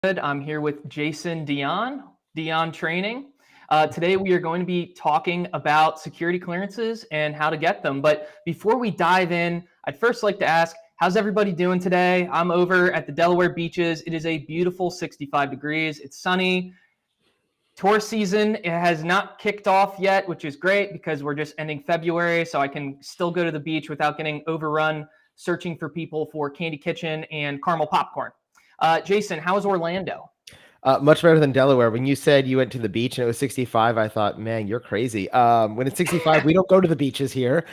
I'm here with Jason Dion Training. Today we are going to be talking about security clearances and how to get them. But before we dive in, I'd first like to ask, how's everybody doing today? I'm over at the Delaware beaches. It is a beautiful 65 degrees. It's sunny. Tour season it has not kicked off yet, which is great because we're just ending February, so I can still go to the beach without getting overrun searching for people for Candy Kitchen and caramel popcorn. Jason, how's Orlando? Much better than Delaware. When you said you went to the beach and it was 65, I thought, man, you're crazy. When it's 65, we don't go to the beaches here.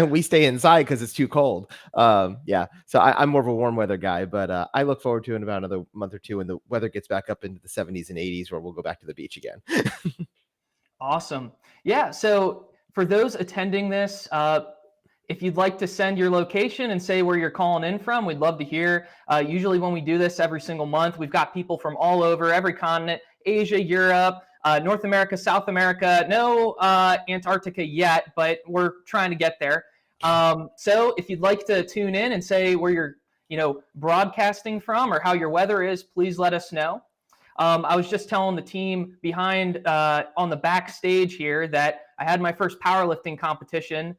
We stay inside because it's too cold. Yeah, so I'm more of a warm weather guy, but I look forward to in about another month or two when the weather gets back up into the 70s and 80s where we'll go back to the beach again. Awesome. Yeah, so for those attending this, if you'd like to send your location and say where you're calling in from, we'd love to hear. Usually when we do this every single month, we've got people from all over, every continent, Asia, Europe, North America, South America. No Antarctica yet, but we're trying to get there. So if you'd like to tune in and say where you're broadcasting from or how your weather is, please let us know. I was just telling the team behind on the backstage here that I had my first powerlifting competition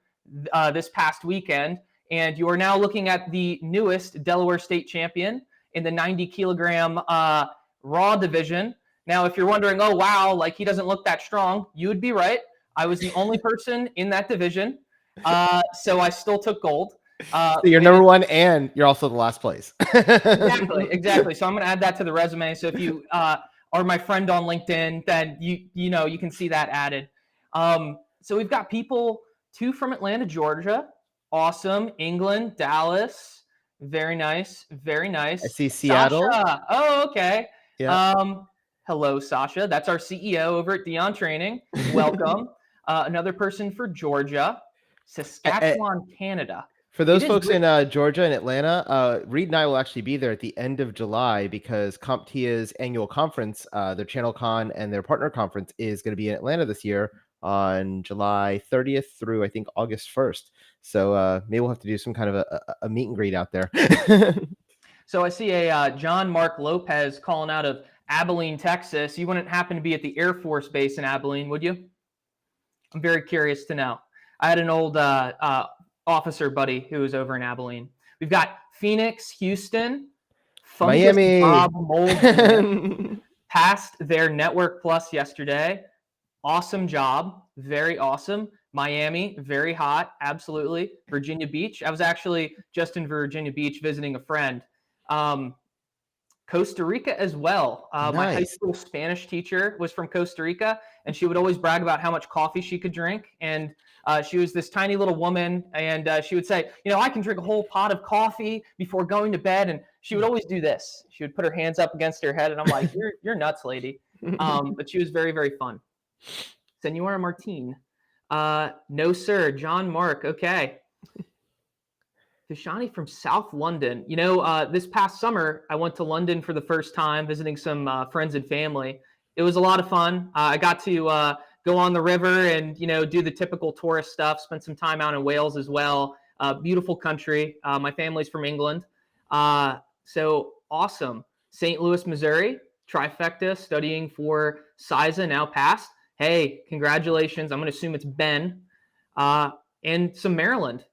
this past weekend, and you are now looking at the newest Delaware State champion in the 90 kilogram raw division. Now, if you're wondering, oh, wow, like he doesn't look that strong, you would be right. I was the only person in that division, so I still took gold. So you're number one and you're also the last place. Exactly. So I'm going to add that to the resume. So if you are my friend on LinkedIn, then you can see that added. So we've got people, two from Atlanta, Georgia. Awesome. England, Dallas. Very nice. Very nice. I see Seattle. Sasha. Oh, okay. Yeah. Hello, Sasha. That's our CEO over at Dion Training. Welcome. Another person for Georgia. Saskatchewan, Canada. For those folks in Georgia and Atlanta, Reed and I will actually be there at the end of July because CompTIA's annual conference, their ChannelCon and their partner conference is going to be in Atlanta this year on July 30th through, I think, August 1st. So maybe we'll have to do some kind of a meet and greet out there. So I see a John Mark Lopez calling out of Abilene, Texas. You wouldn't happen to be at the Air Force Base in Abilene, would you? I'm very curious to know. I had an old officer buddy who was over in Abilene. We've got Phoenix, Houston, Miami. Bob Mold passed their Network Plus yesterday. Awesome job. Very awesome. Miami, very hot. Absolutely. Virginia Beach. I was actually just in Virginia Beach visiting a friend. Costa Rica as well. Nice. My high school Spanish teacher was from Costa Rica, and she would always brag about how much coffee she could drink. And she was this tiny little woman, and she would say, I can drink a whole pot of coffee before going to bed. And she would always do this. She would put her hands up against her head, and I'm like, you're nuts, lady. But she was very, very fun. Senora Martine. No, sir. John Mark. Okay. Deshani from South London. This past summer, I went to London for the first time, visiting some friends and family. It was a lot of fun. I got to go on the river and, do the typical tourist stuff, spend some time out in Wales as well. Beautiful country. My family's from England. So awesome. St. Louis, Missouri, trifecta, studying for CISA, now passed. Hey, congratulations. I'm going to assume it's Ben. And some Maryland,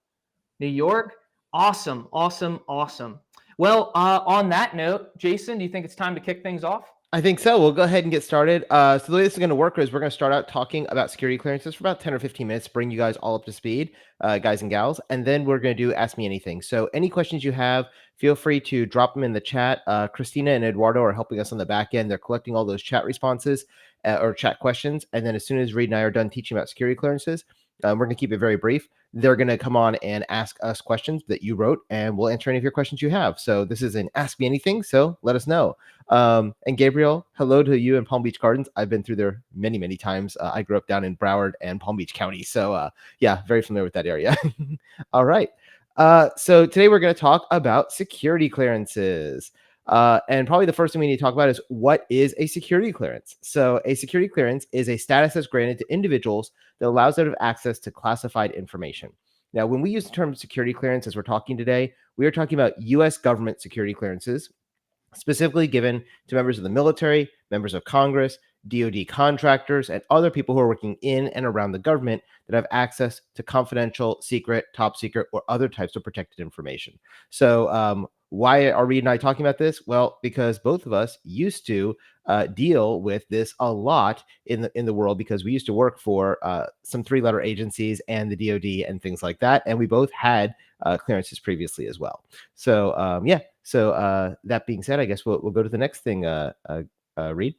New York. Awesome. Well, on that note, Jason, do you think it's time to kick things off? I think so. We'll go ahead and get started. So the way this is going to work is we're going to start out talking about security clearances for about 10 or 15 minutes, bring you guys all up to speed, guys and gals, and then we're going to do Ask Me Anything. So any questions you have, feel free to drop them in the chat. Christina and Eduardo are helping us on the back end. They're collecting all those chat responses or chat questions. And then as soon as Reed and I are done teaching about security clearances, we're going to keep it very brief. They're going to come on and ask us questions that you wrote, and we'll answer any of your questions you have. So this is an Ask Me Anything, so let us know. And Gabriel, hello to you in Palm Beach Gardens. I've been through there many, many times. I grew up down in Broward and Palm Beach County. So yeah, very familiar with that area. All right. So today we're going to talk about security clearances. And probably the first thing we need to talk about is what is a security clearance? So a security clearance is a status that's granted to individuals that allows them access to classified information. Now, when we use the term security clearance as we're talking today, we are talking about U.S. government security clearances. specifically given to members of the military, members of Congress, DoD contractors, and other people who are working in and around the government that have access to confidential, secret, top secret, or other types of protected information. So, why are Reed and I talking about this? Well, because both of us used to deal with this a lot in the world, because we used to work for some three-letter agencies and the DoD and things like that, and we both had clearances previously as well. So yeah. So that being said, I guess we'll go to the next thing. Reed.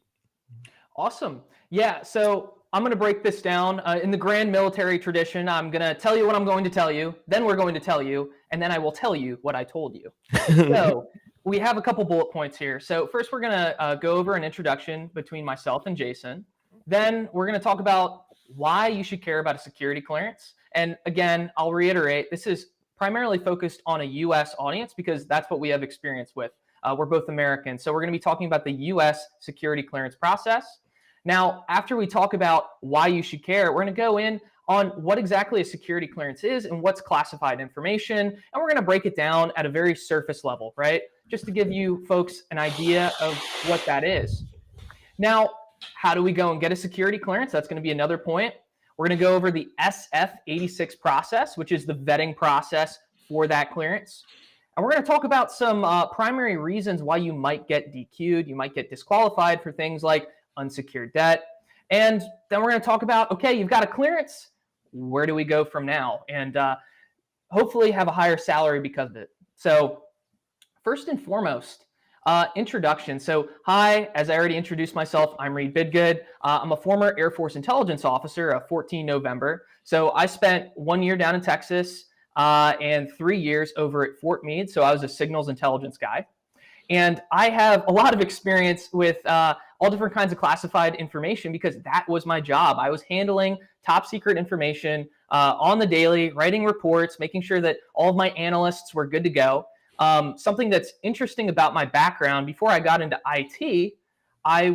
Awesome. Yeah. So I'm going to break this down in the grand military tradition. I'm going to tell you what I'm going to tell you, then we're going to tell you, and then I will tell you what I told you. So we have a couple bullet points here. So first, we're going to go over an introduction between myself and Jason. Then we're going to talk about why you should care about a security clearance. And again, I'll reiterate, this is primarily focused on a U.S. audience because that's what we have experience with. We're both Americans. So we're going to be talking about the U.S. security clearance process. Now, after we talk about why you should care, we're going to go in on what exactly a security clearance is and what's classified information. And we're going to break it down at a very surface level, right? Just to give you folks an idea of what that is. Now, how do we go and get a security clearance? That's going to be another point. We're going to go over the SF-86 process, which is the vetting process for that clearance. And we're going to talk about some primary reasons why you might get DQ'd, you might get disqualified for things like unsecured debt. And then we're going to talk about, okay, you've got a clearance. Where do we go from now? And hopefully have a higher salary because of it. So first and foremost, introduction. So hi, as I already introduced myself, I'm Reed Bidgood. I'm a former Air Force intelligence officer of 14 November. So I spent 1 year down in Texas and 3 years over at Fort Meade. So I was a signals intelligence guy. And I have a lot of experience with all different kinds of classified information because that was my job. I was handling top secret information on the daily, writing reports, making sure that all of my analysts were good to go. Something that's interesting about my background, before I got into IT, I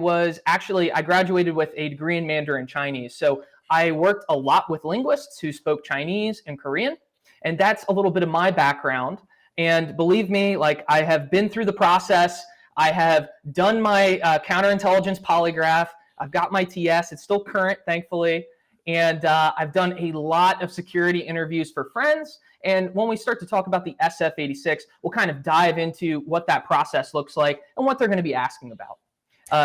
graduated with a degree in Mandarin Chinese. So I worked a lot with linguists who spoke Chinese and Korean. And that's a little bit of my background. And believe me, like I have been through the process. I have done my counterintelligence polygraph. I've got my TS. It's still current, thankfully. And I've done a lot of security interviews for friends. And when we start to talk about the SF-86, we'll kind of dive into what that process looks like and what they're going to be asking about.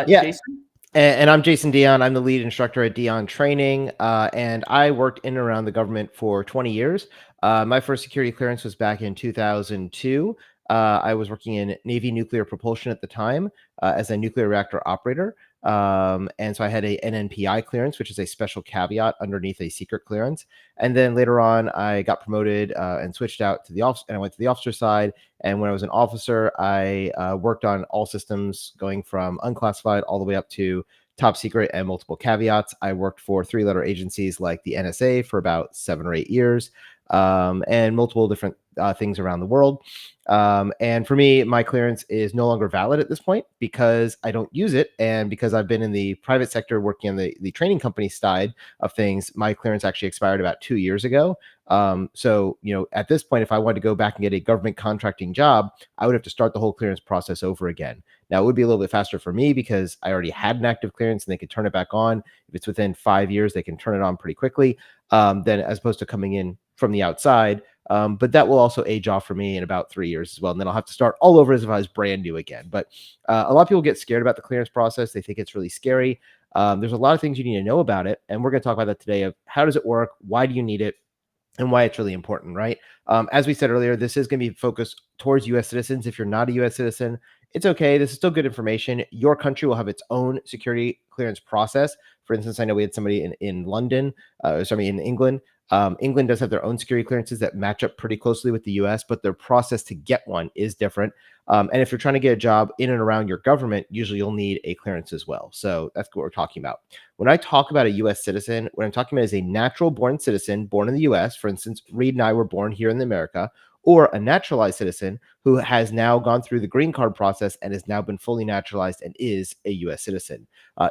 Yeah. Jason? And I'm Jason Dion. I'm the lead instructor at Dion Training, and I worked in and around the government for 20 years. My first security clearance was back in 2002. I was working in Navy nuclear propulsion at the time as a nuclear reactor operator. And so I had a NNPI clearance, which is a special caveat underneath a secret clearance. And then later on, I got promoted and switched out to the office, and I went to the officer side. And when I was an officer, I worked on all systems going from unclassified all the way up to top secret and multiple caveats. I worked for three-letter agencies like the NSA for about 7 or 8 years, and multiple different things around the world. And for me, my clearance is no longer valid at this point because I don't use it. And because I've been in the private sector working on the training company side of things, my clearance actually expired about 2 years ago. So, at this point, if I wanted to go back and get a government contracting job, I would have to start the whole clearance process over again. Now, it would be a little bit faster for me because I already had an active clearance and they could turn it back on. If it's within 5 years, they can turn it on pretty quickly, then as opposed to coming in from the outside. But that will also age off for me in about 3 years as well. And then I'll have to start all over as if I was brand new again. But a lot of people get scared about the clearance process. They think it's really scary. There's a lot of things you need to know about it. And we're going to talk about that today of how does it work? Why do you need it? And why it's really important, right? As we said earlier, this is going to be focused towards U.S. citizens. If you're not a U.S. citizen, it's okay. This is still good information. Your country will have its own security clearance process. For instance, I know we had somebody in London, in England. England does have their own security clearances that match up pretty closely with the US, but their process to get one is different. And if you're trying to get a job in and around your government, usually you'll need a clearance as well. So that's what we're talking about. When I talk about a US citizen, what I'm talking about is a natural born citizen born in the US. For instance, Reed and I were born here in America, or a naturalized citizen who has now gone through the green card process and has now been fully naturalized and is a US citizen.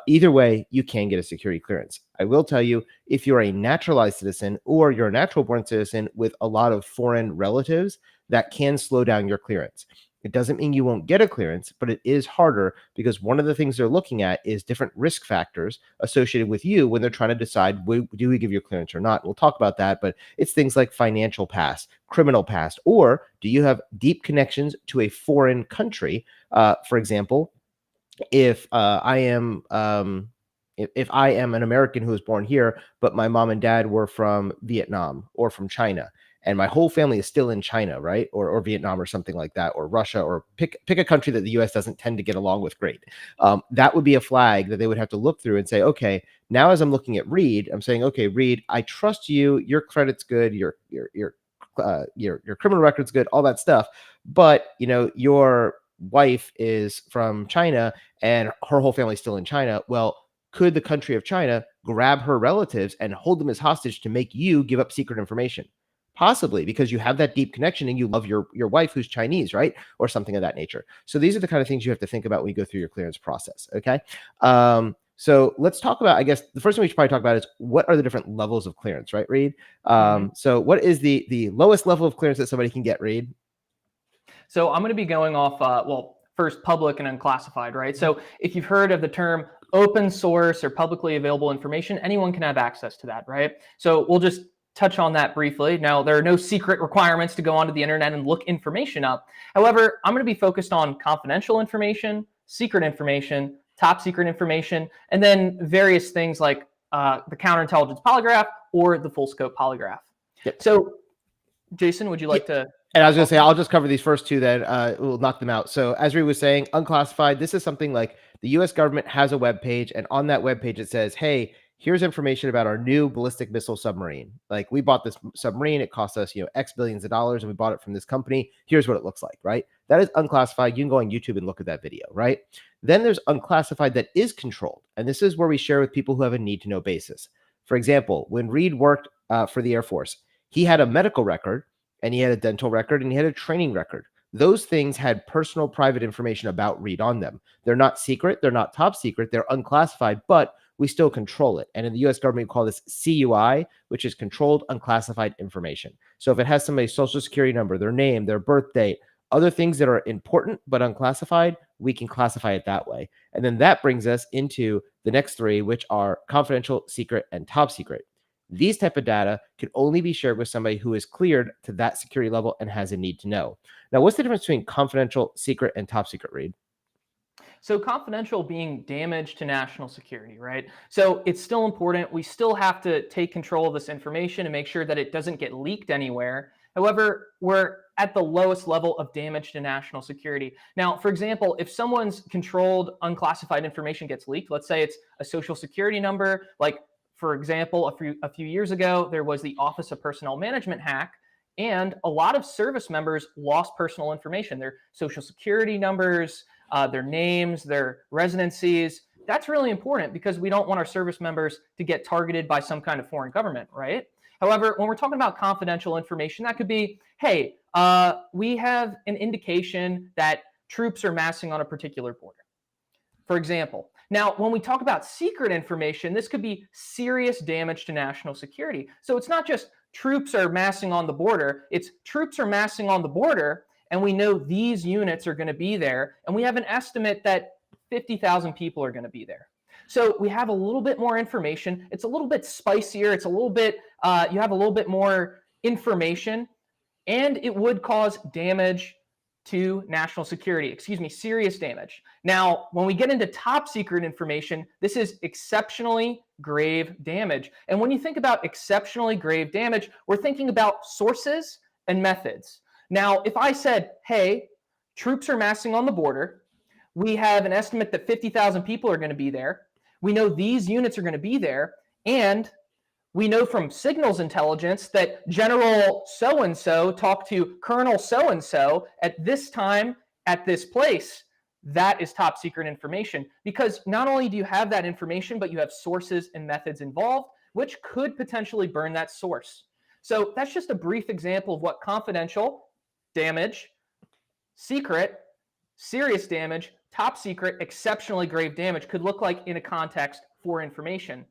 Either way, you can get a security clearance. I will tell you, if you're a naturalized citizen or you're a natural born citizen with a lot of foreign relatives, that can slow down your clearance. It doesn't mean you won't get a clearance, but it is harder because one of the things they're looking at is different risk factors associated with you when they're trying to decide, do we give you a clearance or not? We'll talk about that, but it's things like financial past, criminal past, or do you have deep connections to a foreign country? For example, if I am if I am an American who was born here, but my mom and dad were from Vietnam or from China, and my whole family is still in China, right, or Vietnam or something like that, or Russia, or pick a country that the U.S. doesn't tend to get along with great. That would be a flag that they would have to look through and say, okay, now as I'm looking at Reed, I'm saying, okay, Reed, I trust you. Your credit's good. Your criminal record's good. All that stuff, but your wife is from China and her whole family's still in China. Well, could the country of China grab her relatives and hold them as hostage to make you give up secret information? Possibly, because you have that deep connection and you love your wife who's Chinese, right? Or something of that nature. So these are the kind of things you have to think about when you go through your clearance process. Okay. So let's talk about, I guess the first thing we should probably talk about is what are the different levels of clearance, right, Reed? So what is the lowest level of clearance that somebody can get, Reed? So I'm going to be going off, well, first public and unclassified, right? So if you've heard of the term open source or publicly available information, anyone can have access to that, right? So we'll just touch on that briefly. Now, there are no secret requirements to go onto the internet and look information up. However, I'm going to be focused on confidential information, secret information, top secret information, and then various things like the counterintelligence polygraph or the full scope polygraph. Yep. So, Jason, would you like to? And I was going to say, I'll just cover these first two, then we'll knock them out. So as Reed was saying, unclassified, this is something like the US government has a web page, and on that web page it says, hey, here's information about our new ballistic missile submarine. Like, we bought this submarine, it cost us, X billions of dollars, and we bought it from this company. Here's what it looks like, right? That is unclassified. You can go on YouTube and look at that video, right? Then there's unclassified that is controlled, and this is where we share with people who have a need to know basis. For example, when Reed worked for the Air Force, he had a medical record, and he had a dental record, and he had a training record. Those things had personal private information about Reed on them. They're not secret. They're not top secret. They're unclassified, but we still control it. And in the US government, we call this CUI, which is controlled unclassified information. So if it has somebody's social security number, their name, their birth date, other things that are important but unclassified, we can classify it that way. And then that brings us into the next three, which are confidential, secret, and top secret. These type of data can only be shared with somebody who is cleared to that security level and has a need to know. Now, what's the difference between confidential, secret, and top secret, Reed? So confidential being damage to national security, right? So it's still important. We still have to take control of this information and make sure that it doesn't get leaked anywhere. However, we're at the lowest level of damage to national security. Now, for example, if someone's controlled unclassified information gets leaked, let's say it's a social security number, like for example, a few years ago, there was the Office of Personnel Management hack, and a lot of service members lost personal information, their social security numbers, their names, their residencies. That's really important because we don't want our service members to get targeted by some kind of foreign government, right? However, when we're talking about confidential information, that could be, hey, we have an indication that troops are massing on a particular border, for example. Now, when we talk about secret information, this could be serious damage to national security. So it's not just troops are massing on the border, it's troops are massing on the border, and we know these units are going to be there, and we have an estimate that 50,000 people are going to be there. So we have a little bit more information. It's a little bit spicier. It's a little bit, you have a little bit more information, and it would cause damage to national security, serious damage. Now, when we get into top secret information, this is exceptionally grave damage. And when you think about exceptionally grave damage, we're thinking about sources and methods. Now, if I said, hey, troops are massing on the border, we have an estimate that 50,000 people are going to be there, we know these units are going to be there, and we know from signals intelligence that General so-and-so talked to Colonel so-and-so at this time, at this place. That is top secret information, because not only do you have that information, but you have sources and methods involved, which could potentially burn that source. So that's just a brief example of what confidential, damage, secret, serious damage, top secret, exceptionally grave damage could look like in a context for information.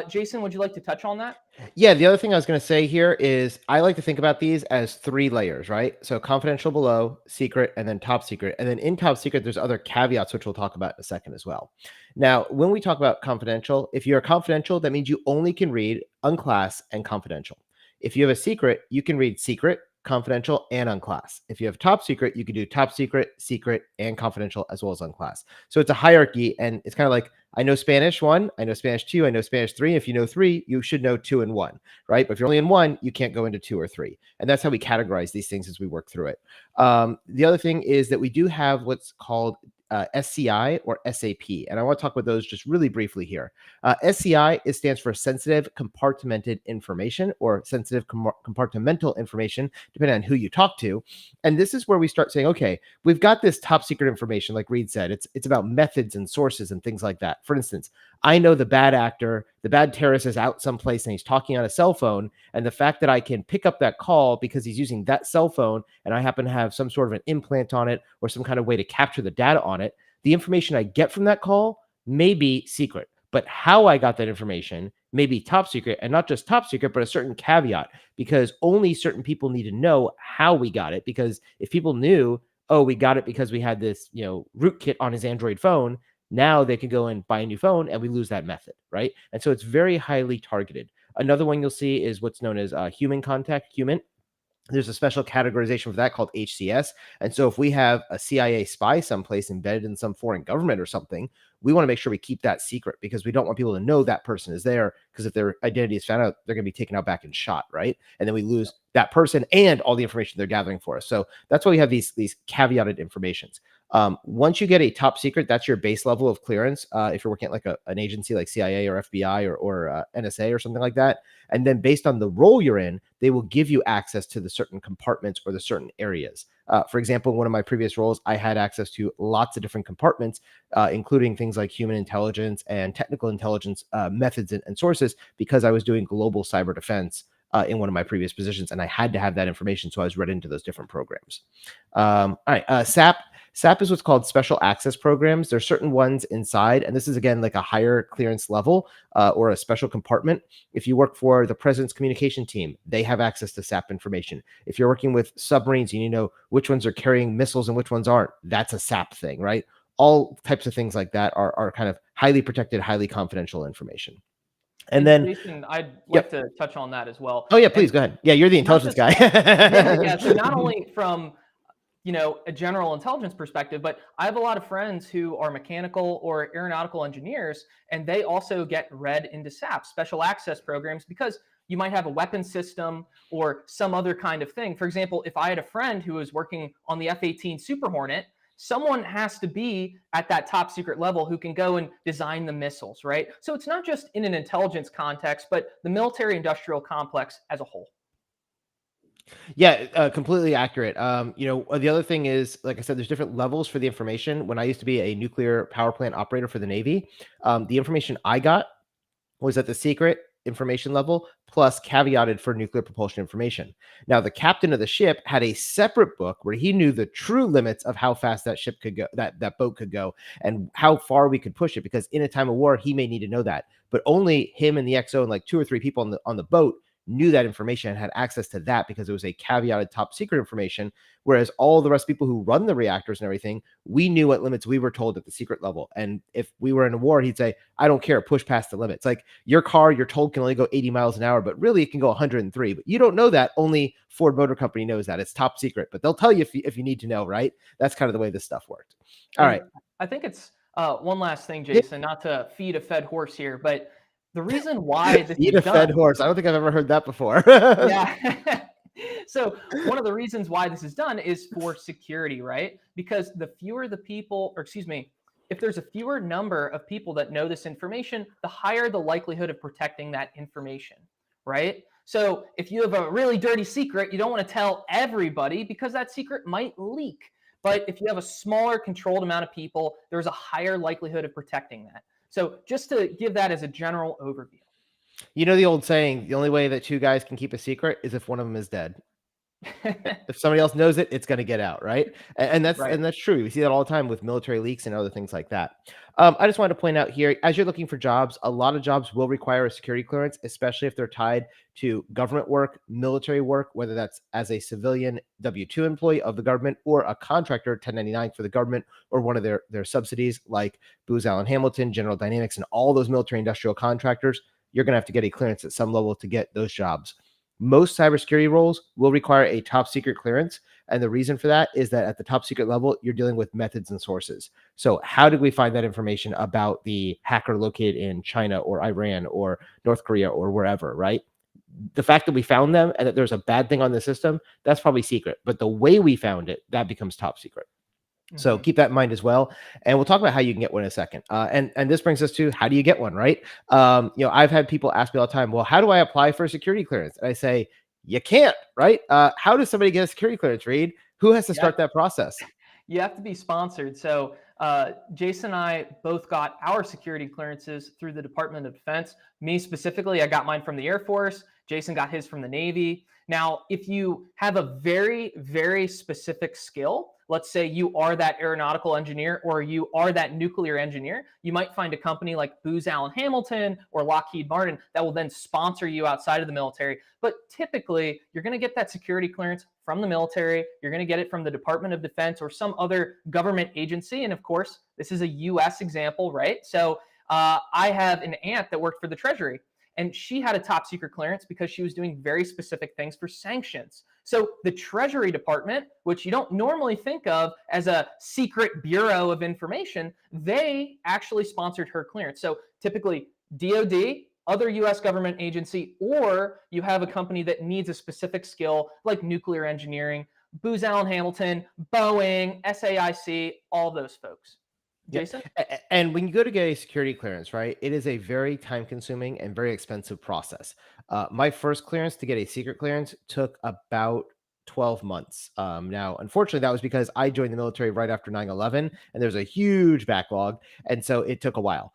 Jason, would you like to touch on that? Yeah, the other thing I was going to say here is I like to think about these as 3 layers, right? So confidential below, secret, and then top secret. And then in top secret, there's other caveats, which we'll talk about in a second as well. Now, when we talk about confidential, if you're confidential, that means you only can read unclass and confidential. If you have a secret, you can read secret, confidential, and unclass. If you have top secret, you can do top secret, secret, and confidential, as well as unclass. So it's a hierarchy, and it's kind of like I know Spanish 1, I know Spanish 2, I know Spanish 3. If you know 3, you should know 2 and 1, right? But if you're only in 1, you can't go into 2 or 3. And that's how we categorize these things as we work through it. The other thing is that we do have what's called SCI or SAP. And I want to talk about those just really briefly here. SCI stands for sensitive compartmented information or sensitive compartmental information, depending on who you talk to. And this is where we start saying, okay, we've got this top secret information, like Reed said. It's about methods and sources and things like that. For instance, I know the bad actor, the bad terrorist is out someplace and he's talking on a cell phone. And the fact that I can pick up that call because he's using that cell phone and I happen to have some sort of an implant on it or some kind of way to capture the data on it, the information I get from that call may be secret. But how I got that information may be top secret, and not just top secret, but a certain caveat, because only certain people need to know how we got it. Because if people knew, oh, we got it because we had this, rootkit on his Android phone, now they can go and buy a new phone and we lose that method, right? And so it's very highly targeted. Another one you'll see is what's known as human contact, human. There's a special categorization for that called HCS. And so if we have a CIA spy someplace embedded in some foreign government or something, we want to make sure we keep that secret because we don't want people to know that person is there, because if their identity is found out, they're going to be taken out back and shot, right? And then we lose that person and all the information they're gathering for us. So that's why we have these caveated informations. Once you get a top secret, that's your base level of clearance. If you're working at like an agency like CIA or FBI or NSA or something like that. And then based on the role you're in, they will give you access to the certain compartments or the certain areas. For example, in one of my previous roles, I had access to lots of different compartments, including things like human intelligence and technical intelligence methods and sources, because I was doing global cyber defense in one of my previous positions, and I had to have that information, so I was read into those different programs. All right, SAP is what's called special access programs. There's certain ones inside, and this is again like a higher clearance level or a special compartment. If you work for the president's communication team, they have access to SAP information. If you're working with submarines, you need to know which ones are carrying missiles and which ones aren't. That's a SAP thing, right? All types of things like that are kind of highly protected, highly confidential information. And then, Jason, I'd like yep. to touch on that as well. Oh yeah, please go ahead. Yeah, you're the Not intelligence just, guy. yeah. So not only from a general intelligence perspective, but I have a lot of friends who are mechanical or aeronautical engineers, and they also get read into SAP, special access programs, because you might have a weapon system or some other kind of thing. For example, if I had a friend who was working on the F-18 Super Hornet, someone has to be at that top secret level who can go and design the missiles, right? So it's not just in an intelligence context, but the military industrial complex as a whole. Yeah, completely accurate. The other thing is, like I said, there's different levels for the information. When I used to be a nuclear power plant operator for the Navy, the information I got was at the secret information level plus caveated for nuclear propulsion information. Now, the captain of the ship had a separate book where he knew the true limits of how fast that ship could go, that boat could go, and how far we could push it. Because in a time of war, he may need to know that, but only him and the XO and like 2 or 3 people on the boat knew that information and had access to that because it was a caveated top secret information. Whereas all the rest of people who run the reactors and everything, we knew what limits we were told at the secret level. And if we were in a war, he'd say, I don't care, push past the limits. Like your car, you're told can only go 80 miles an hour, but really it can go 103. But you don't know that. Only Ford Motor Company knows that. It's top secret, but they'll tell you if you need to know, right? That's kind of the way this stuff worked. All right. I think it's one last thing, Jason, not to feed a fed horse here, but the reason why this Eat is a fed horse. I don't think I've ever heard that before. yeah. So one of the reasons why this is done is for security, right? Because the fewer the people, or excuse me, if there's a fewer number of people that know this information, the higher the likelihood of protecting that information, right? So if you have a really dirty secret, you don't want to tell everybody because that secret might leak. But if you have a smaller controlled amount of people, there's a higher likelihood of protecting that. So just to give that as a general overview. You know the old saying, the only way that 2 guys can keep a secret is if one of them is dead. If somebody else knows it, it's going to get out, right? And that's Right. and that's true. We see that all the time with military leaks and other things like that. I just wanted to point out here, as you're looking for jobs, a lot of jobs will require a security clearance, especially if they're tied to government work, military work, whether that's as a civilian W-2 employee of the government or a contractor 1099 for the government or one of their subsidies like Booz Allen Hamilton, General Dynamics, and all those military industrial contractors. You're going to have to get a clearance at some level to get those jobs. Most cybersecurity roles will require a top secret clearance. And the reason for that is that at the top secret level, you're dealing with methods and sources. So, how did we find that information about the hacker located in China or Iran or North Korea or wherever, right? The fact that we found them and that there's a bad thing on the system, that's probably secret. But the way we found it, that becomes top secret. So Mhm. keep that in mind as well, and we'll talk about how you can get one in a second. And this brings us to how do you get one, right? I've had people ask me all the time, well, how do I apply for a security clearance? And I say, you can't, right? How does somebody get a security clearance, Reed? Who has to Yeah. start that process? You have to be sponsored. So Jason and I both got our security clearances through the Department of Defense. Me specifically, I got mine from the Air Force. Jason got his from the Navy. Now, if you have a very, very specific skill, let's say you are that aeronautical engineer or you are that nuclear engineer, you might find a company like Booz Allen Hamilton or Lockheed Martin that will then sponsor you outside of the military. But typically, you're going to get that security clearance from the military. You're going to get it from the Department of Defense or some other government agency. And of course, this is a US example, right? So I have an aunt that worked for the Treasury, and she had a top secret clearance because she was doing very specific things for sanctions. So the Treasury Department, which you don't normally think of as a secret bureau of information, they actually sponsored her clearance. So typically DoD, other US government agency, or you have a company that needs a specific skill like nuclear engineering, Booz Allen Hamilton, Boeing, SAIC, all those folks. Yep. Jason? And when you go to get a security clearance, right, it is a very time consuming and very expensive process. My first clearance to get a secret clearance took about 12 months. Now, unfortunately, that was because I joined the military right after 9/11 and there's a huge backlog. And so it took a while.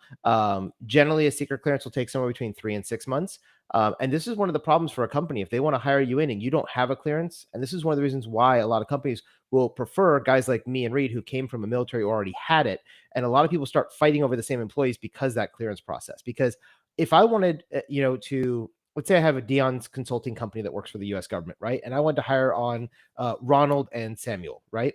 Generally, a secret clearance will take somewhere between 3 and 6 months. And this is one of the problems for a company. If they want to hire you in and you don't have a clearance, and this is one of the reasons why a lot of companies will prefer guys like me and Reed who came from a military or already had it, and a lot of people start fighting over the same employees because that clearance process. Because if I wanted, to let's say I have a Dion's consulting company that works for the U.S. government, right, and I wanted to hire on Ronald and Samuel, right?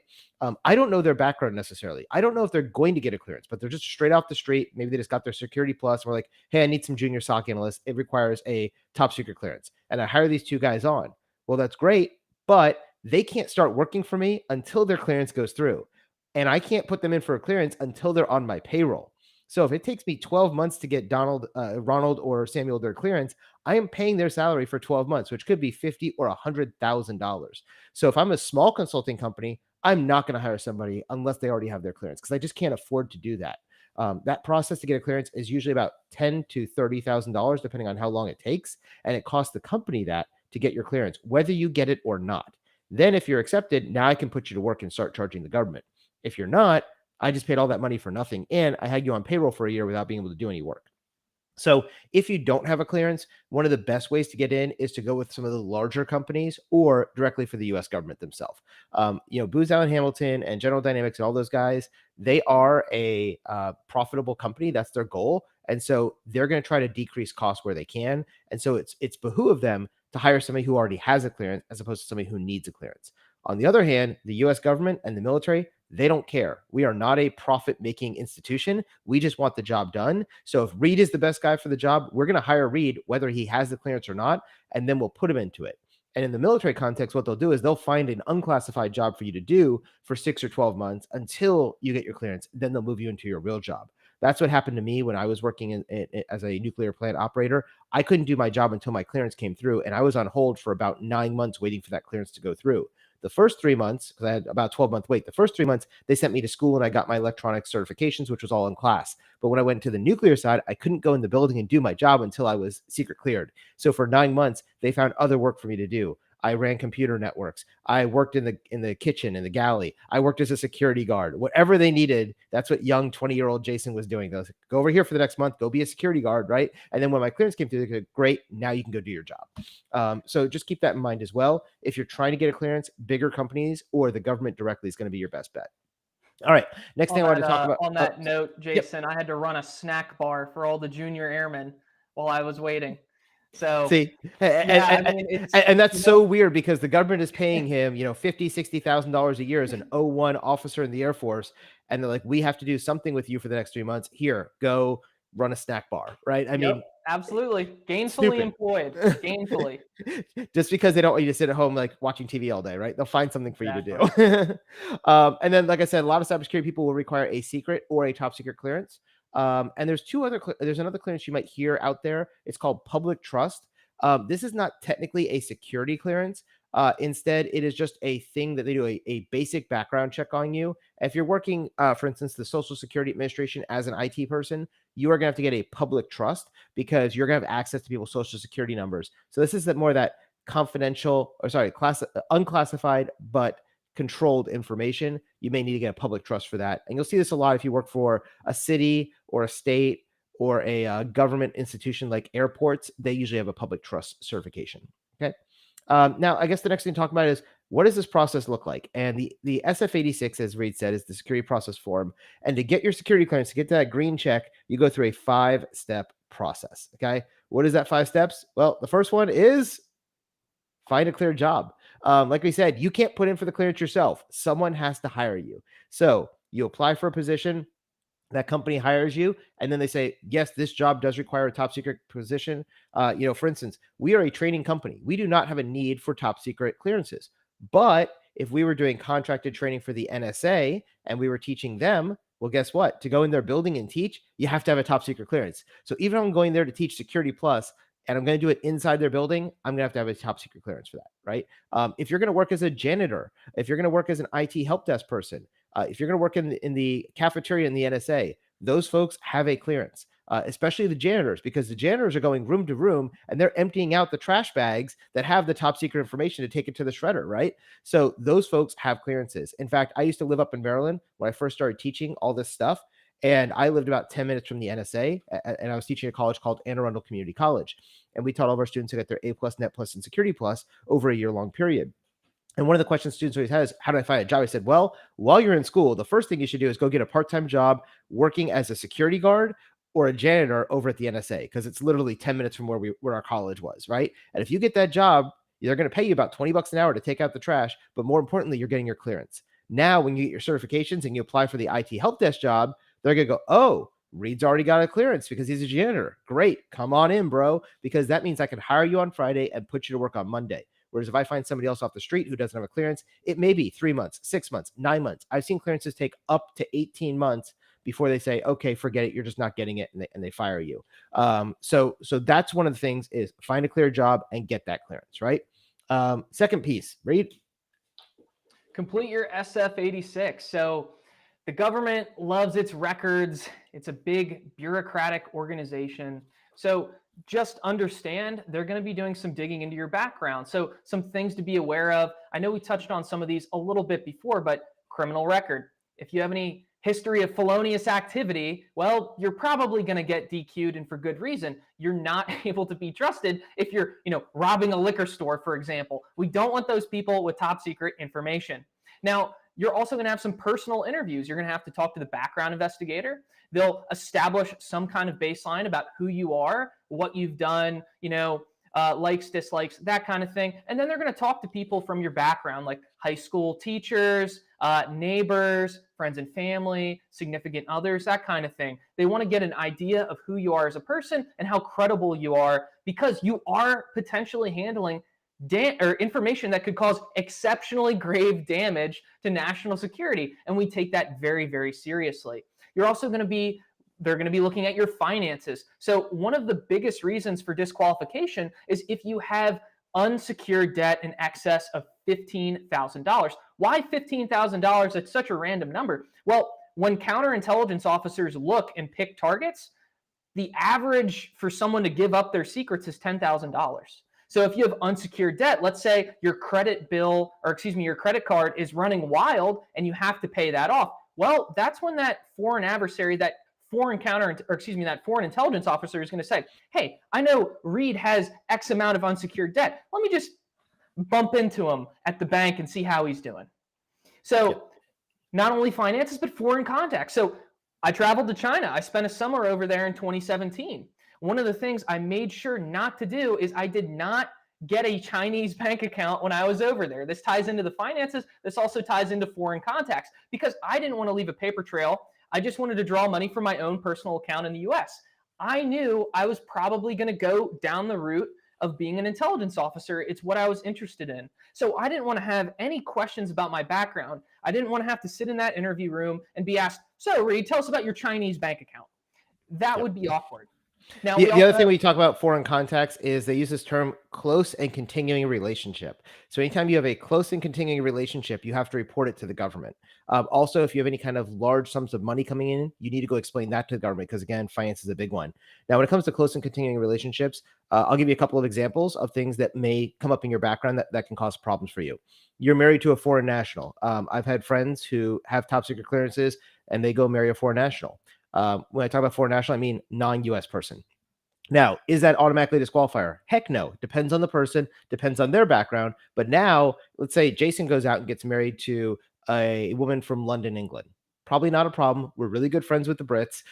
I don't know their background necessarily. I don't know if they're going to get a clearance, but they're just straight off the street. Maybe they just got their security plus. And we're like, hey, I need some junior SOC analysts. It requires a top secret clearance, and I hire these two guys on. Well, that's great, but they can't start working for me until their clearance goes through. And I can't put them in for a clearance until they're on my payroll. So if it takes me 12 months to get Ronald or Samuel their clearance, I am paying their salary for 12 months, which could be $50,000 or $100,000. So if I'm a small consulting company, I'm not going to hire somebody unless they already have their clearance because I just can't afford to do that. That process to get a clearance is usually about $10,000 to $30,000, depending on how long it takes, and it costs the company that to get your clearance, whether you get it or not. Then, if you're accepted, now I can put you to work and start charging the government. If you're not, I just paid all that money for nothing, and I had you on payroll for a year without being able to do any work. So, if you don't have a clearance, one of the best ways to get in is to go with some of the larger companies or directly for the U.S. government themselves. Booz Allen Hamilton and General Dynamics and all those guys, they are a profitable company. That's their goal, and so they're going to try to decrease costs where they can. And so it's behoove of them to hire somebody who already has a clearance as opposed to somebody who needs a clearance. On the other hand, the U.S. government and the military, they don't care. We are not a profit making institution. We just want the job done. So if Reed is the best guy for the job, we're going to hire Reed, whether he has the clearance or not, and then we'll put him into it. And in the military context, what they'll do is they'll find an unclassified job for you to do for 6 or 12 months until you get your clearance. Then they'll move you into your real job. That's what happened to me when I was working as a nuclear plant operator. I couldn't do my job until my clearance came through, and I was on hold for about 9 months waiting for that clearance to go through. The first 3 months, because I had about 12-month wait, the first 3 months, they sent me to school and I got my electronic certifications, which was all in class. But when I went to the nuclear side, I couldn't go in the building and do my job until I was secret cleared. So for 9 months, they found other work for me to do. I ran computer networks. I worked in the kitchen, in the galley. I worked as a security guard. Whatever they needed, that's what young 20-year-old Jason was doing. They was like, go over here for the next month, go be a security guard, right? And then when my clearance came through, they said, great, now you can go do your job. So just keep that in mind as well. If you're trying to get a clearance, bigger companies or the government directly is going to be your best bet. All right. Next thing I wanted to talk about. On that note, Yep. Jason, I had to run a snack bar for all the junior airmen while I was waiting. So See, yeah, I mean, it's and that's so weird because the government is paying him, $50,000-$60,000 a year as an O1 officer in the Air Force, and they're like, we have to do something with you for the next 3 months. Here, go run a snack bar, right? I mean, absolutely gainfully stupid. employed, gainfully. Just because they don't want you to sit at home like watching TV all day, right? They'll find something for you to do. And then, like I said, a lot of cybersecurity people will require a secret or a top secret clearance. And there's another clearance you might hear out there. It's called public trust. This is not technically a security clearance. Instead, it is just a thing that they do a basic background check on you. If you're working, for instance, the Social Security Administration as an IT person, you are going to have to get a public trust because you're going to have access to people's social security numbers. So this is more that unclassified but controlled information. You may need to get a public trust for that. And you'll see this a lot if you work for a city or a state or a government institution like airports. They usually have a public trust certification. Okay. Now, I guess the next thing to talk about is what does this process look like? And the SF-86, as Reed said, is the security process form. And to get your security clearance, to get that green check, you go through a 5-step process. Okay. What is that 5 steps? Well, the first one is find a clear job. Like we said, you can't put in for the clearance yourself. Someone has to hire you. So you apply for a position, that company hires you, and then they say, yes, this job does require a top secret position. For instance, we are a training company. We do not have a need for top secret clearances. But if we were doing contracted training for the NSA and we were teaching them, well, guess what? To go in their building and teach, you have to have a top secret clearance. So even if I'm going there to teach Security Plus and I'm going to do it inside their building, I'm going to have a top secret clearance for that, right? If you're going to work as a janitor, if you're going to work as an IT help desk person, if you're going to work in the cafeteria in the NSA, those folks have a clearance, especially the janitors, because the janitors are going room to room and they're emptying out the trash bags that have the top secret information to take it to the shredder, right? So those folks have clearances. In fact, I used to live up in Maryland when I first started teaching all this stuff. And I lived about 10 minutes from the NSA, and I was teaching at a college called Anne Arundel Community College. And we taught all of our students to get their A+, Net Plus, and Security Plus over a year-long period. And one of the questions students always had is, how do I find a job? I said, well, while you're in school, the first thing you should do is go get a part-time job working as a security guard or a janitor over at the NSA, because it's literally 10 minutes from where our college was, right? And if you get that job, they're going to pay you about $20 an hour to take out the trash, but more importantly, you're getting your clearance. Now, when you get your certifications and you apply for the IT help desk job, they're going to go, oh, Reed's already got a clearance because he's a janitor. Great. Come on in, bro, because that means I can hire you on Friday and put you to work on Monday. Whereas if I find somebody else off the street who doesn't have a clearance, it may be 3 months, 6 months, 9 months. I've seen clearances take up to 18 months before they say, okay, forget it. You're just not getting it. And they fire you. So that's one of the things is find a clear job and get that clearance, right? Second piece, Reed. Complete your SF-86. So the government loves its records. It's a big bureaucratic organization. So just understand they're going to be doing some digging into your background. So some things to be aware of. I know we touched on some of these a little bit before, but criminal record. If you have any history of felonious activity, well, you're probably going to get DQ'd, and for good reason. You're not able to be trusted if you're, robbing a liquor store, for example. We don't want those people with top secret information. Now, you're also going to have some personal interviews. You're going to have to talk to the background investigator. They'll establish some kind of baseline about who you are, what you've done, likes, dislikes, that kind of thing. And then they're going to talk to people from your background, like high school teachers, neighbors, friends and family, significant others, that kind of thing. They want to get an idea of who you are as a person and how credible you are, because you are potentially handling information that could cause exceptionally grave damage to national security. And we take that very, very seriously. You're also going to be they're going to be looking at your finances. So one of the biggest reasons for disqualification is if you have unsecured debt in excess of $15,000. Why $15,000? It's such a random number. Well, when counterintelligence officers look and pick targets, the average for someone to give up their secrets is $10,000. So if you have unsecured debt, let's say your credit bill, or excuse me, your credit card is running wild and you have to pay that off. Well, that's when that foreign adversary, that foreign that foreign intelligence officer is going to say, hey, I know Reed has X amount of unsecured debt. Let me just bump into him at the bank and see how he's doing. So not only finances, but foreign contacts. So I traveled to China. I spent a summer over there in 2017. One of the things I made sure not to do is I did not get a Chinese bank account when I was over there. This ties into the finances. This also ties into foreign contacts because I didn't want to leave a paper trail. I just wanted to draw money from my own personal account in the US. I knew I was probably going to go down the route of being an intelligence officer. It's what I was interested in. So I didn't want to have any questions about my background. I didn't want to have to sit in that interview room and be asked, so Reed, tell us about your Chinese bank account. That would be awkward. Now, the other thing when you talk about foreign contacts is they use this term close and continuing relationship. So anytime you have a close and continuing relationship, you have to report it to the government. Also, if you have any kind of large sums of money coming in, you need to go explain that to the government because, again, finance is a big one. Now, when it comes to close and continuing relationships, I'll give you a couple of examples of things that may come up in your background that can cause problems for you. You're married to a foreign national. I've had friends who have top secret clearances and they go marry a foreign national. When I talk about foreign national, I mean non-US person. Now, is that automatically a disqualifier? Heck no. Depends on the person, depends on their background. But now, let's say Jason goes out and gets married to a woman from London, England. Probably not a problem. We're really good friends with the Brits.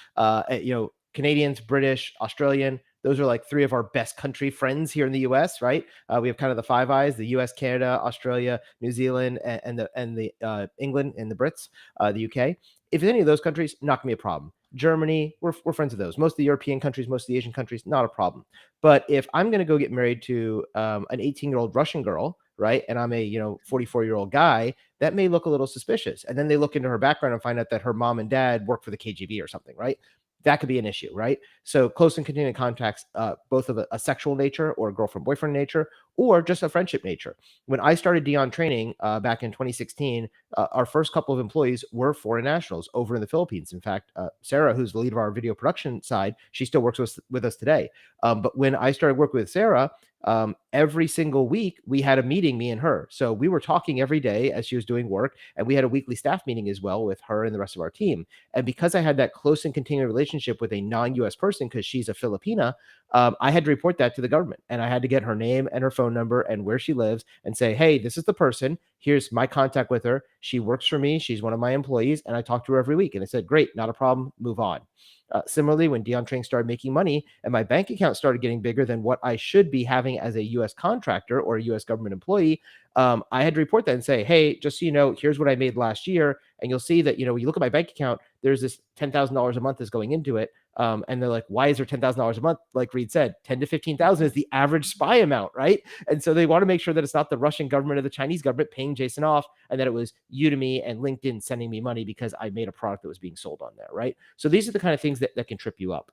Canadians, British, Australian. Those are like three of our best country friends here in the US, right? We have kind of the Five Eyes: the US, Canada, Australia, New Zealand, and the England and the Brits, the UK. If any of those countries, not gonna be a problem. Germany, we're friends with those. Most of the European countries, most of the Asian countries, not a problem. But if I'm going to go get married to an 18-year-old Russian girl, right, and I'm a 44-year-old guy, that may look a little suspicious. And then they look into her background and find out that her mom and dad work for the KGB or something, right? That could be an issue, right? So close and continuing contacts, both of a sexual nature or a girlfriend-boyfriend nature, or just a friendship nature. When I started Dion training back in 2016, our first couple of employees were foreign nationals over in the Philippines. In fact, Sarah, who's the lead of our video production side, she still works with us today. But when I started working with Sarah, every single week we had a meeting, me and her. So we were talking every day as she was doing work, and we had a weekly staff meeting as well with her and the rest of our team. And because I had that close and continuing relationship with a non-US person, because she's a Filipina, I had to report that to the government, and I had to get her name and her phone number and where she lives and say, hey, this is the person. Here's my contact with her. She works for me. She's one of my employees, and I talk to her every week. And I said, great, not a problem. Move on. Similarly, when Dion Training started making money and my bank account started getting bigger than what I should be having as a U.S. contractor or a U.S. government employee, I had to report that and say, hey, just so you know, here's what I made last year. And you'll see that, when you look at my bank account, there's this $10,000 a month is going into it. And they're like, why is there $10,000 a month? Like Reed said, 10 to 15,000 is the average spy amount, right? And so they want to make sure that it's not the Russian government or the Chinese government paying Jason off, and that it was Udemy and LinkedIn sending me money because I made a product that was being sold on there, right? So these are the kind of things that can trip you up.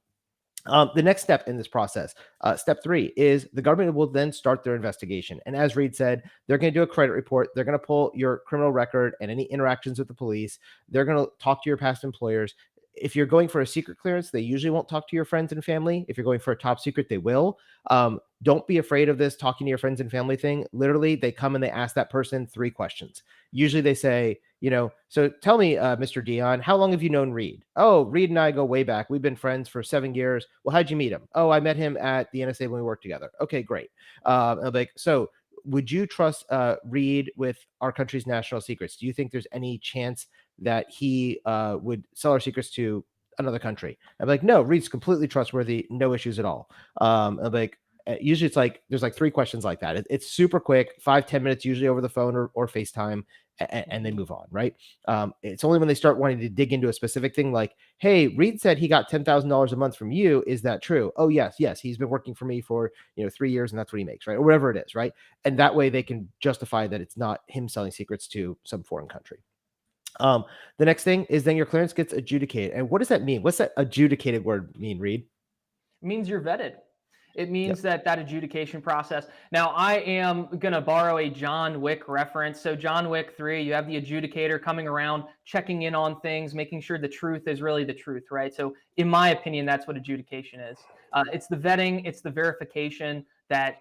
The next step in this process, step 3, is the government will then start their investigation. And as Reed said, they're going to do a credit report. They're going to pull your criminal record and any interactions with the police. They're going to talk to your past employers. If you're going for a secret clearance, they usually won't talk to your friends and family. If you're going for a top secret, they will. Don't be afraid of this talking to your friends and family thing. Literally, they come and they ask that person 3 questions. Usually they say, so tell me, Mr. Dion, how long have you known Reed? Oh, Reed and I go way back. We've been friends for 7 years. Well, how'd you meet him? Oh, I met him at the NSA when we worked together. Okay, great. I'm like, so would you trust Reed with our country's national secrets? Do you think there's any chance that he would sell our secrets to another country? I'm like, no, Reed's completely trustworthy, no issues at all. I'm like, usually it's like there's like 3 questions like that. It's super quick, 5-10 minutes, usually over the phone or FaceTime, and they move on, right? It's only when they start wanting to dig into a specific thing, like, hey, Reed said he got $10,000 a month from you. Is that true? Oh, yes, he's been working for me for 3 years, and that's what he makes, right? Or whatever it is, right? And that way they can justify that it's not him selling secrets to some foreign country. The next thing is then your clearance gets adjudicated. And what does that mean? What's that adjudicated word mean, Reed? It means you're vetted. It means that adjudication process. Now, I am going to borrow a John Wick reference. So John Wick 3, you have the adjudicator coming around, checking in on things, making sure the truth is really the truth, right? So in my opinion, that's what adjudication is. It's the vetting, it's the verification that,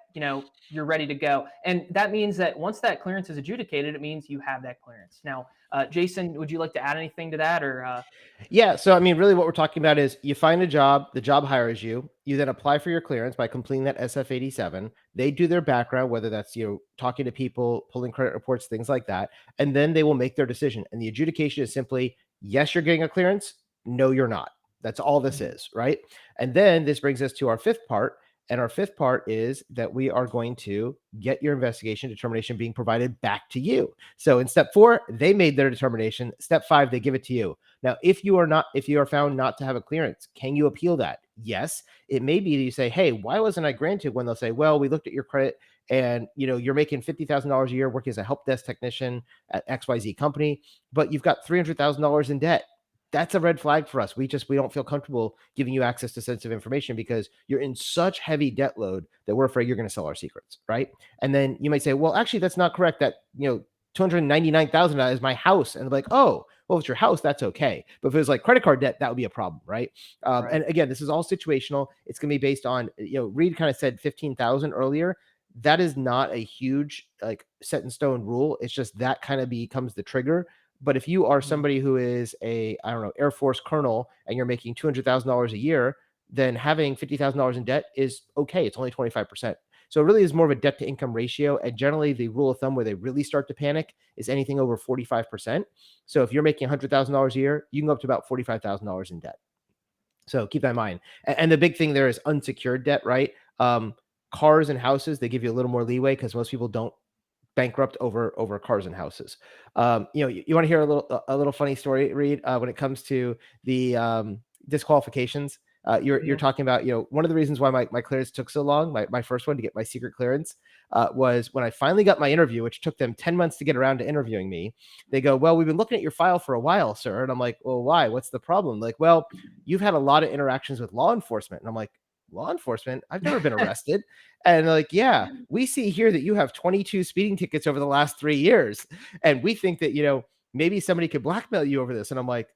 you're ready to go. And that means that once that clearance is adjudicated, it means you have that clearance. Now, Jason, would you like to add anything to that, or? Yeah. So, I mean, really what we're talking about is you find a job, the job hires you, you then apply for your clearance by completing that SF-87. They do their background, whether that's, talking to people, pulling credit reports, things like that. And then they will make their decision. And the adjudication is simply, yes, you're getting a clearance. No, you're not. That's all this Mhm. is. Right. And then this brings us to our fifth part. And our fifth part is that we are going to get your investigation determination being provided back to you. So in step 4, they made their determination. Step 5, they give it to you. Now, if you are found not to have a clearance, can you appeal that? Yes. It may be that you say, hey, why wasn't I granted? When they'll say, well, we looked at your credit and you're making $50,000 a year working as a help desk technician at XYZ company, but you've got $300,000 in debt. That's a red flag for us. We don't feel comfortable giving you access to sensitive information because you're in such heavy debt load that we're afraid you're going to sell our secrets, right? And then you might say, well, actually, that's not correct. That 299,000 is my house, and they're like, oh, well, if it's your house, that's okay. But if it was like credit card debt, that would be a problem, right? Right. And again, this is all situational. It's going to be based on, Reed kind of said 15,000 earlier. That is not a huge like set in stone rule. It's just that kind of becomes the trigger. But if you are Mhm. somebody who is I don't know, Air Force colonel and you're making $200,000 a year, then having $50,000 in debt is okay. It's only 25%. So it really is more of a debt to income ratio. And generally, the rule of thumb where they really start to panic is anything over 45%. So if you're making $100,000 a year, you can go up to about $45,000 in debt. So keep that in mind. And the big thing there is unsecured debt, right? Cars and houses, they give you a little more leeway because most people don't bankrupt over cars and houses. You want to hear a little funny story, Reed, when it comes to the disqualifications. You're Mhm. talking about, one of the reasons why my clearance took so long, my first one to get my secret clearance, was when I finally got my interview, which took them 10 months to get around to interviewing me. They go, well, we've been looking at your file for a while, sir. And I'm like, well, why? What's the problem? Like, well, you've had a lot of interactions with law enforcement. And I'm like, law enforcement? I've never been arrested. And like, yeah, we see here that you have 22 speeding tickets over the last 3 years. And we think that, maybe somebody could blackmail you over this. And I'm like,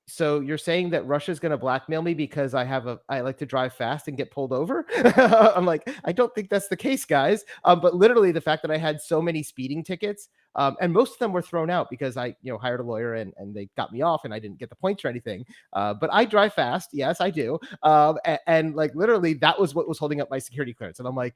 so you're saying that Russia's going to blackmail me because I like to drive fast and get pulled over? I'm like, I don't think that's the case, guys. But literally the fact that I had so many speeding tickets, and most of them were thrown out because I, hired a lawyer and they got me off and I didn't get the points or anything. But I drive fast. Yes, I do. And like literally that was what was holding up my security clearance. And I'm like,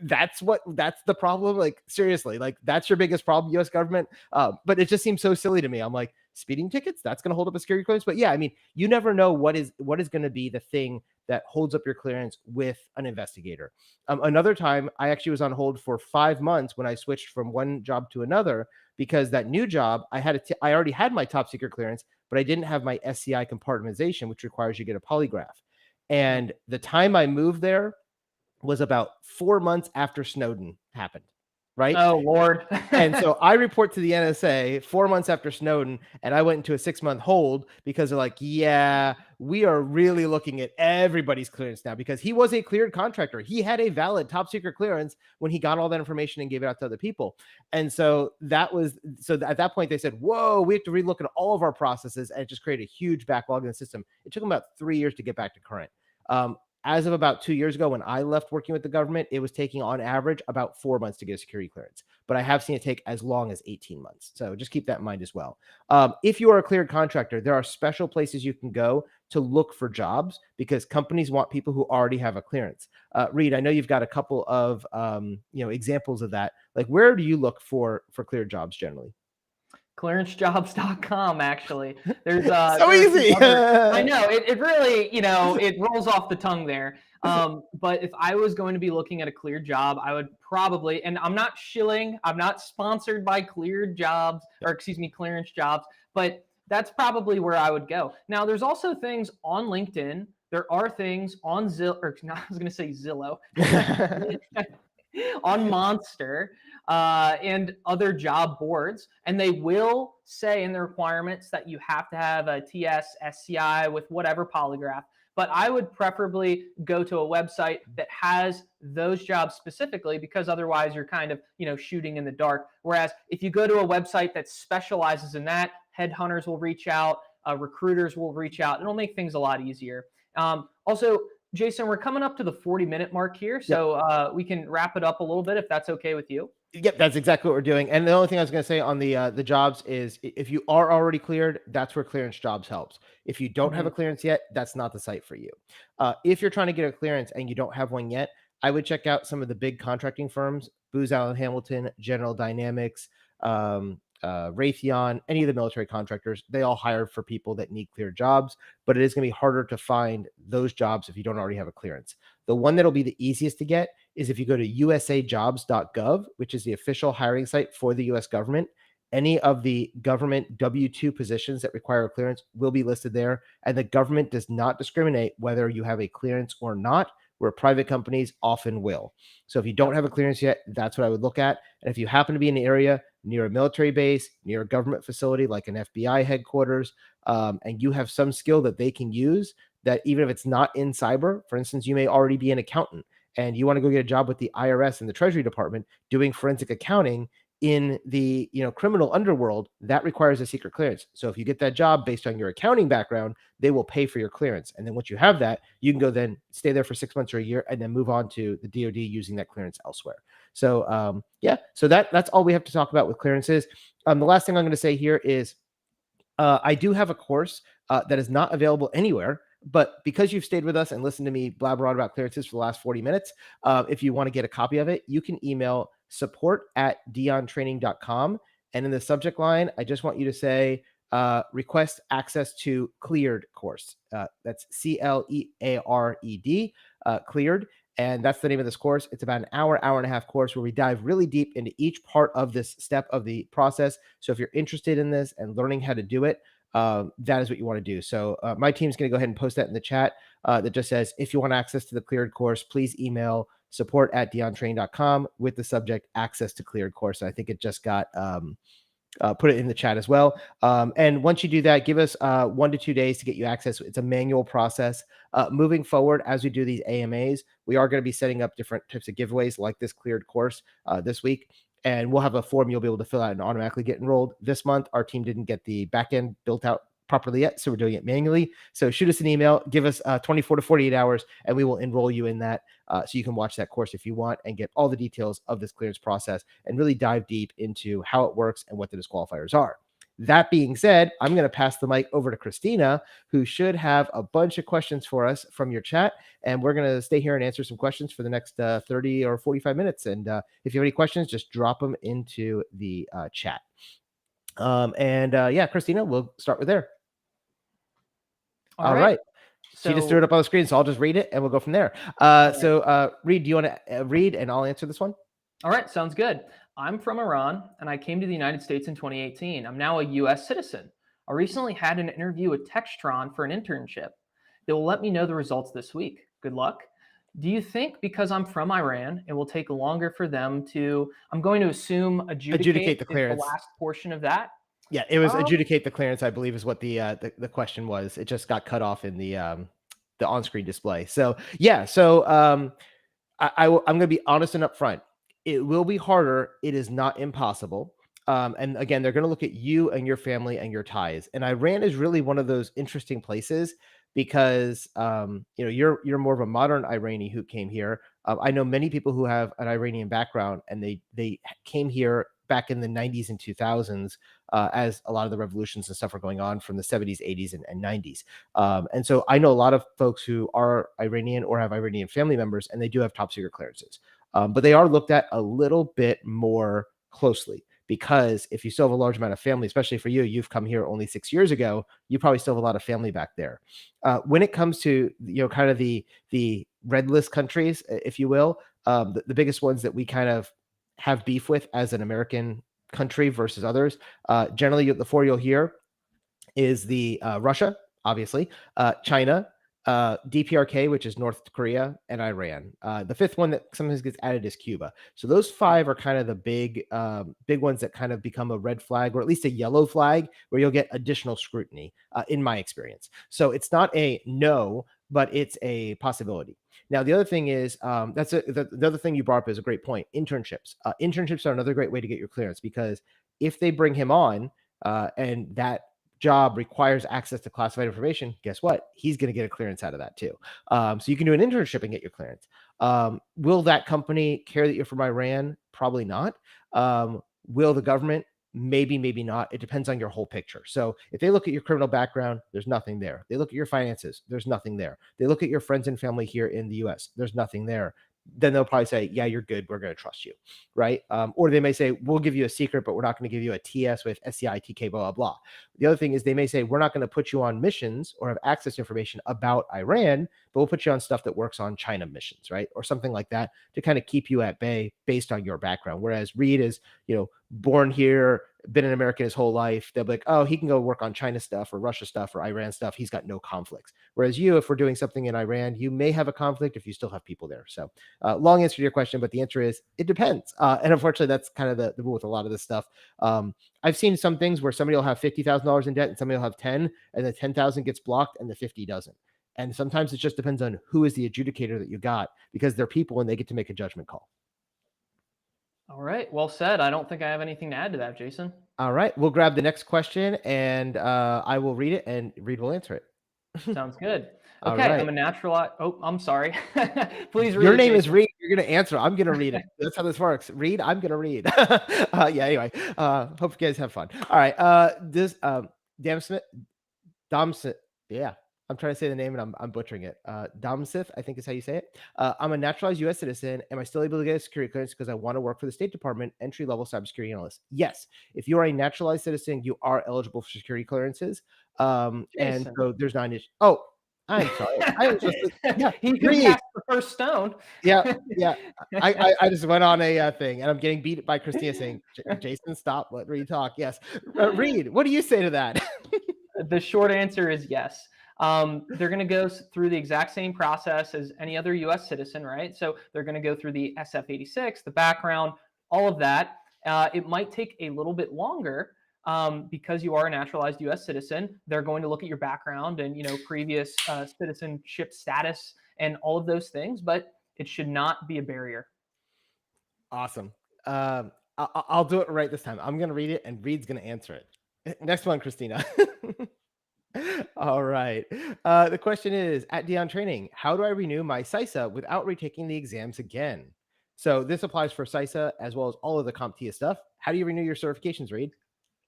that's the problem. Like seriously, like that's your biggest problem, US government. But it just seems so silly to me. I'm like, speeding tickets, that's going to hold up a security clearance. But yeah, I mean, you never know what is going to be the thing that holds up your clearance with an investigator. Another time I actually was on hold for 5 months when I switched from one job to another because that new job I already had my top secret clearance, but I didn't have my SCI compartmentalization, which requires you get a polygraph. And the time I moved there was about 4 months after Snowden happened, right? Oh, Lord. And so I report to the NSA 4 months after Snowden, and I went into a 6-month hold because they're like, yeah, we are really looking at everybody's clearance now because he was a cleared contractor. He had a valid top secret clearance when he got all that information and gave it out to other people. And so at that point they said, whoa, we have to relook at all of our processes. And it just created a huge backlog in the system. It took them about 3 years to get back to current. As of about 2 years ago, when I left working with the government, it was taking on average about 4 months to get a security clearance. But I have seen it take as long as 18 months. So just keep that in mind as well. If you are a cleared contractor, there are special places you can go to look for jobs because companies want people who already have a clearance. Reed, I know you've got a couple of examples of that. Like, where do you look for cleared jobs generally? Clearancejobs.com, actually. There's So there are some easy. other. I know it really, it rolls off the tongue there. But if I was going to be looking at a cleared job, I would probably, and I'm not shilling, I'm not sponsored by cleared jobs, or excuse me, clearance jobs, but that's probably where I would go. Now, there's also things on LinkedIn. There are things on Zillow, or not, I was going to say Zillow, on Monster, and other job boards, and they will say in the requirements that you have to have a TS, SCI with whatever polygraph. But I would preferably go to a website that has those jobs specifically, because otherwise you're kind of, shooting in the dark. Whereas if you go to a website that specializes in that, headhunters will reach out, recruiters will reach out. It'll make things a lot easier. Also, Jason, we're coming up to the 40-minute mark here, Yep. so we can wrap it up a little bit if that's okay with you. Yep, that's exactly what we're doing. And the only thing I was going to say on the jobs is if you are already cleared, that's where clearance jobs helps. If you don't have a Mhm. clearance yet, that's not the site for you. If you're trying to get a clearance and you don't have one yet, I would check out some of the big contracting firms: Booz Allen Hamilton, General Dynamics, Raytheon, any of the military contractors. They all hire for people that need cleared jobs, but it is going to be harder to find those jobs if you don't already have a clearance. The one that'll be the easiest to get is if you go to usajobs.gov, which is the official hiring site for the US government. Any of the government W-2 positions that require a clearance will be listed there. And the government does not discriminate whether you have a clearance or not, where private companies often will. So if you don't Yep. have a clearance yet, that's what I would look at. And if you happen to be in the area near a military base, near a government facility like an FBI headquarters, and you have some skill that they can use, that even if it's not in cyber, for instance, you may already be an accountant and you want to go get a job with the IRS and the Treasury Department doing forensic accounting in the criminal underworld, that requires a secret clearance. So if you get that job based on your accounting background, they will pay for your clearance. And then once you have that, you can go then stay there for 6 months or a year and then move on to the DoD using that clearance elsewhere. So yeah, so that's all we have to talk about with clearances. The last thing I'm going to say here is I do have a course that is not available anywhere, but because you've stayed with us and listened to me blabber on about clearances for the last 40 minutes, if you want to get a copy of it, you can email support@diontraining.com. And in the subject line, I just want you to say, request access to cleared course. That's CLEARED, cleared. And that's the name of this course. It's about an hour and a half course where we dive really deep into each part of this step of the process. So if you're interested in this and learning how to do it, that is what you want to do. So my team's going to go ahead and post that in the chat that just says, if you want access to the cleared course, please email support@diontrain.com with the subject access to cleared course. And I think it just got put it in the chat as well. And once you do that, give us 1 to 2 days to get you access. It's a manual process. Moving forward, as we do these AMAs, we are going to be setting up different types of giveaways like this cleared course this week. And we'll have a form you'll be able to fill out and automatically get enrolled. This month, our team didn't get the backend built out properly yet, so we're doing it manually. So shoot us an email, give us 24 to 48 hours, and we will enroll you in that so you can watch that course if you want and get all the details of this clearance process and really dive deep into how it works and what the disqualifiers are. That being said, I'm going to pass the mic over to Christina, who should have a bunch of questions for us from your chat. And we're going to stay here and answer some questions for the next 30 or 45 minutes. And if you have any questions, just drop them into the chat. Yeah, Christina, we'll start with there. All right. She just threw it up on the screen, so I'll just read it and we'll go from there. So, Reed, do you want to read and I'll answer this one? All right, sounds good. I'm from Iran and I came to the United States in 2018. I'm now a US citizen. I recently had an interview with Textron for an internship. They will let me know the results this week. Good luck. Do you think because I'm from Iran, it will take longer for them to, I'm going to assume adjudicate the is clearance. the last portion of that? Yeah, it was adjudicate the clearance, I believe is what the question was. It just got cut off in the on-screen display. So yeah, so I'm going to be honest and upfront. It will be harder. It is not impossible. And again, they're going to look at you and your family and your ties. And Iran is really one of those interesting places because you're more of a modern Iranian who came here. I know many people who have an Iranian background, and they came here back in the 90s and 2000s as a lot of the revolutions and stuff were going on from the 70s, 80s, and 90s. And so I know a lot of folks who are Iranian or have Iranian family members, and they do have top secret clearances. But they are looked at a little bit more closely because if you still have a large amount of family, especially for you, you've come here only 6 years ago, you probably still have a lot of family back there. When it comes to kind of the red list countries, if you will, the biggest ones that we kind of have beef with as an American country versus others, generally the four you'll hear is the Russia, obviously, China, DPRK, which is North Korea, and Iran. The fifth one that sometimes gets added is Cuba. So those five are kind of the big ones that kind of become a red flag, or at least a yellow flag, where you'll get additional scrutiny, in my experience. So it's not a no, but it's a possibility. Now, the other thing is, the other thing you brought up is a great point. Internships. Internships are another great way to get your clearance, because if they bring him on and that job requires access to classified information, guess what? He's going to get a clearance out of that too. So you can do an internship and get your clearance. Will that company care that you're from Iran? Probably not. Will the government? Maybe, maybe not. It depends on your whole picture. So if they look at your criminal background, there's nothing there. They look at your finances, there's nothing there. They look at your friends and family here in the US, there's nothing there. Then they'll probably say, yeah, you're good. We're going to trust you. Right. Or they may say, we'll give you a secret, but we're not going to give you a TS with SCI, TK, blah, blah, blah. The other thing is they may say, we're not going to put you on missions or have access to information about Iran, but we'll put you on stuff that works on China missions, right? Or something like that to kind of keep you at bay based on your background. Whereas Reed is, born here, been an American his whole life. They'll be like, oh, he can go work on China stuff or Russia stuff or Iran stuff. He's got no conflicts. Whereas you, if we're doing something in Iran, you may have a conflict if you still have people there. So long answer to your question, but the answer is it depends. And unfortunately, that's kind of the rule with a lot of this stuff. I've seen some things where somebody will have $50,000 in debt and somebody will have 10, and the 10,000 gets blocked and the 50 doesn't. And sometimes it just depends on who is the adjudicator that you got, because they're people and they get to make a judgment call. All right. Well said. I don't think I have anything to add to that, Jason. All right. We'll grab the next question and I will read it and Reed will answer it. Sounds good. All Okay. right. I'm a naturalized. Oh, I'm sorry. Please read Your it, name is Jason. Reed. You're going to answer. I'm going to read it. That's how this works. Reed, I'm going to read. Yeah. Anyway, hope you guys have fun. All right. This Domsith. Yeah. I'm trying to say the name and I'm butchering it. Domsith, I think is how you say it. I'm a naturalized U.S. citizen. Am I still able to get a security clearance because I want to work for the State Department, entry-level cybersecurity analyst? Yes. If you are a naturalized citizen, you are eligible for security clearances. And so there's not an issue. Oh, I'm sorry. I was just he could cast the first stone. Yeah. I just went on a thing, and I'm getting beat by Christina saying, "Jason, stop. Let Reed talk." Yes, Reed, what do you say to that? The short answer is yes. They're going to go through the exact same process as any other U.S. citizen, right? So they're going to go through the SF-86, the background, all of that. It might take a little bit longer because you are a naturalized U.S. citizen. They're going to look at your background and previous citizenship status and all of those things, but it should not be a barrier. Awesome. I'll do it right this time. I'm going to read it, and Reed's going to answer it. Next one, Christina. All right. The question is, at Dion Training, how do I renew my CISA without retaking the exams again? So this applies for CISA as well as all of the CompTIA stuff. How do you renew your certifications, Reed?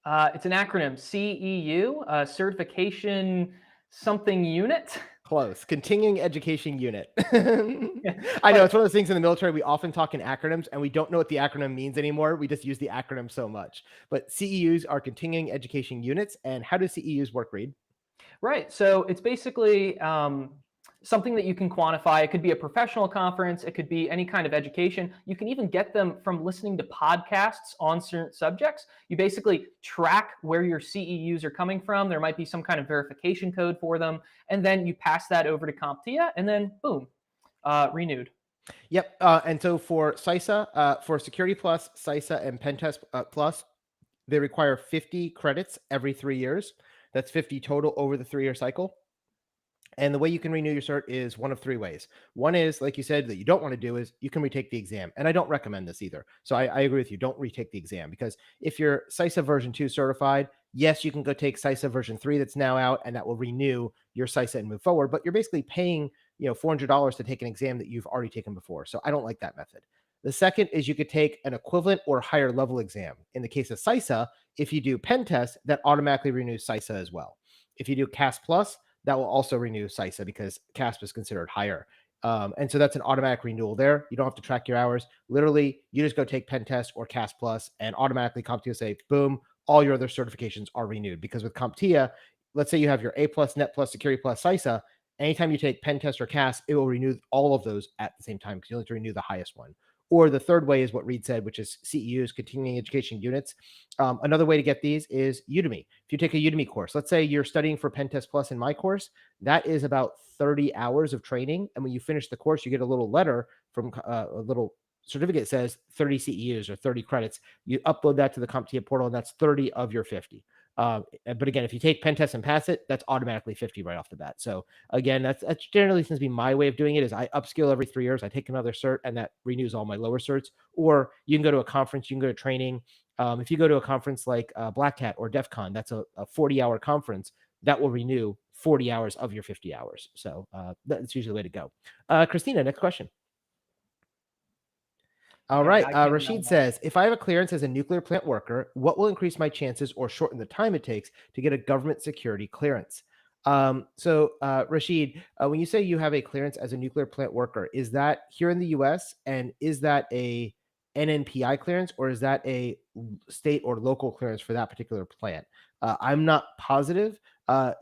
It's an acronym, CEU, Certification Something Unit. Close. Continuing Education Unit. I know it's one of those things in the military. We often talk in acronyms and we don't know what the acronym means anymore. We just use the acronym so much. But CEUs are Continuing Education Units. And how do CEUs work, Reed? Right. So it's basically something that you can quantify. It could be a professional conference. It could be any kind of education. You can even get them from listening to podcasts on certain subjects. You basically track where your CEUs are coming from. There might be some kind of verification code for them. And then you pass that over to CompTIA and then boom, renewed. Yep. And so for CISA, for Security Plus, CISA, and Pentest Plus, they require 50 credits every 3 years. That's 50 total over the 3-year cycle. And the way you can renew your cert is one of 3 ways. One is, like you said, that you don't want to do is you can retake the exam. And I don't recommend this either. So I agree with you. Don't retake the exam, because if you're CISA version 2 certified, yes, you can go take CISA version 3 that's now out, and that will renew your CISA and move forward. But you're basically paying $400 to take an exam that you've already taken before. So I don't like that method. The second is you could take an equivalent or higher level exam. In the case of CISA, if you do pen test, that automatically renews CISA as well. If you do CAS Plus, that will also renew CISA because CASP is considered higher. And so that's an automatic renewal there. You don't have to track your hours. Literally, you just go take pen test or CAS Plus, and automatically CompTIA say, boom, all your other certifications are renewed. Because with CompTIA, let's say you have your A Plus, Net Plus, Security Plus, CISA, anytime you take pen test or CAS, it will renew all of those at the same time because you only have to renew the highest one. Or the third way is what Reed said, which is CEUs, Continuing Education Units. Another way to get these is Udemy. If you take a Udemy course, let's say you're studying for Pen Test Plus in my course, that is about 30 hours of training. And when you finish the course, you get a little letter from a little certificate that says 30 CEUs or 30 credits. You upload that to the CompTIA portal, and that's 30 of your 50. But again, if you take pen test and pass it, that's automatically 50 right off the bat. So again, that's generally seems to be my way of doing it. Is I upskill every 3 years, I take another cert, and that renews all my lower certs. Or you can go to a conference, you can go to training, If you go to a conference like Black Hat or DEF CON, that's a 40-hour conference that will renew 40 hours of your 50 hours. So that's usually the way to go. Christina, next question. All Okay, right. I can. Rashid says, if I have a clearance as a nuclear plant worker, what will increase my chances or shorten the time it takes to get a government security clearance? Rashid, when you say you have a clearance as a nuclear plant worker, is that here in the US? And is that a NNPI clearance, or is that a state or local clearance for that particular plant? I'm not positive.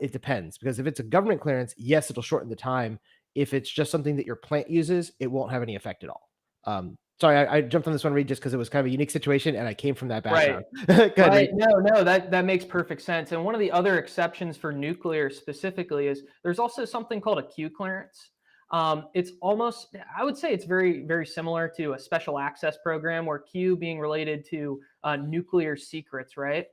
It depends, because if it's a government clearance, yes, it'll shorten the time. If it's just something that your plant uses, it won't have any effect at all. Sorry, I jumped on this one, Reed, just because it was kind of a unique situation, and I came from that Right. background. Go ahead, Right. Reed. No, that makes perfect sense. And one of the other exceptions for nuclear specifically is there's also something called a Q clearance. It's almost, I would say it's very, very similar to a special access program, where Q being related to nuclear secrets, right?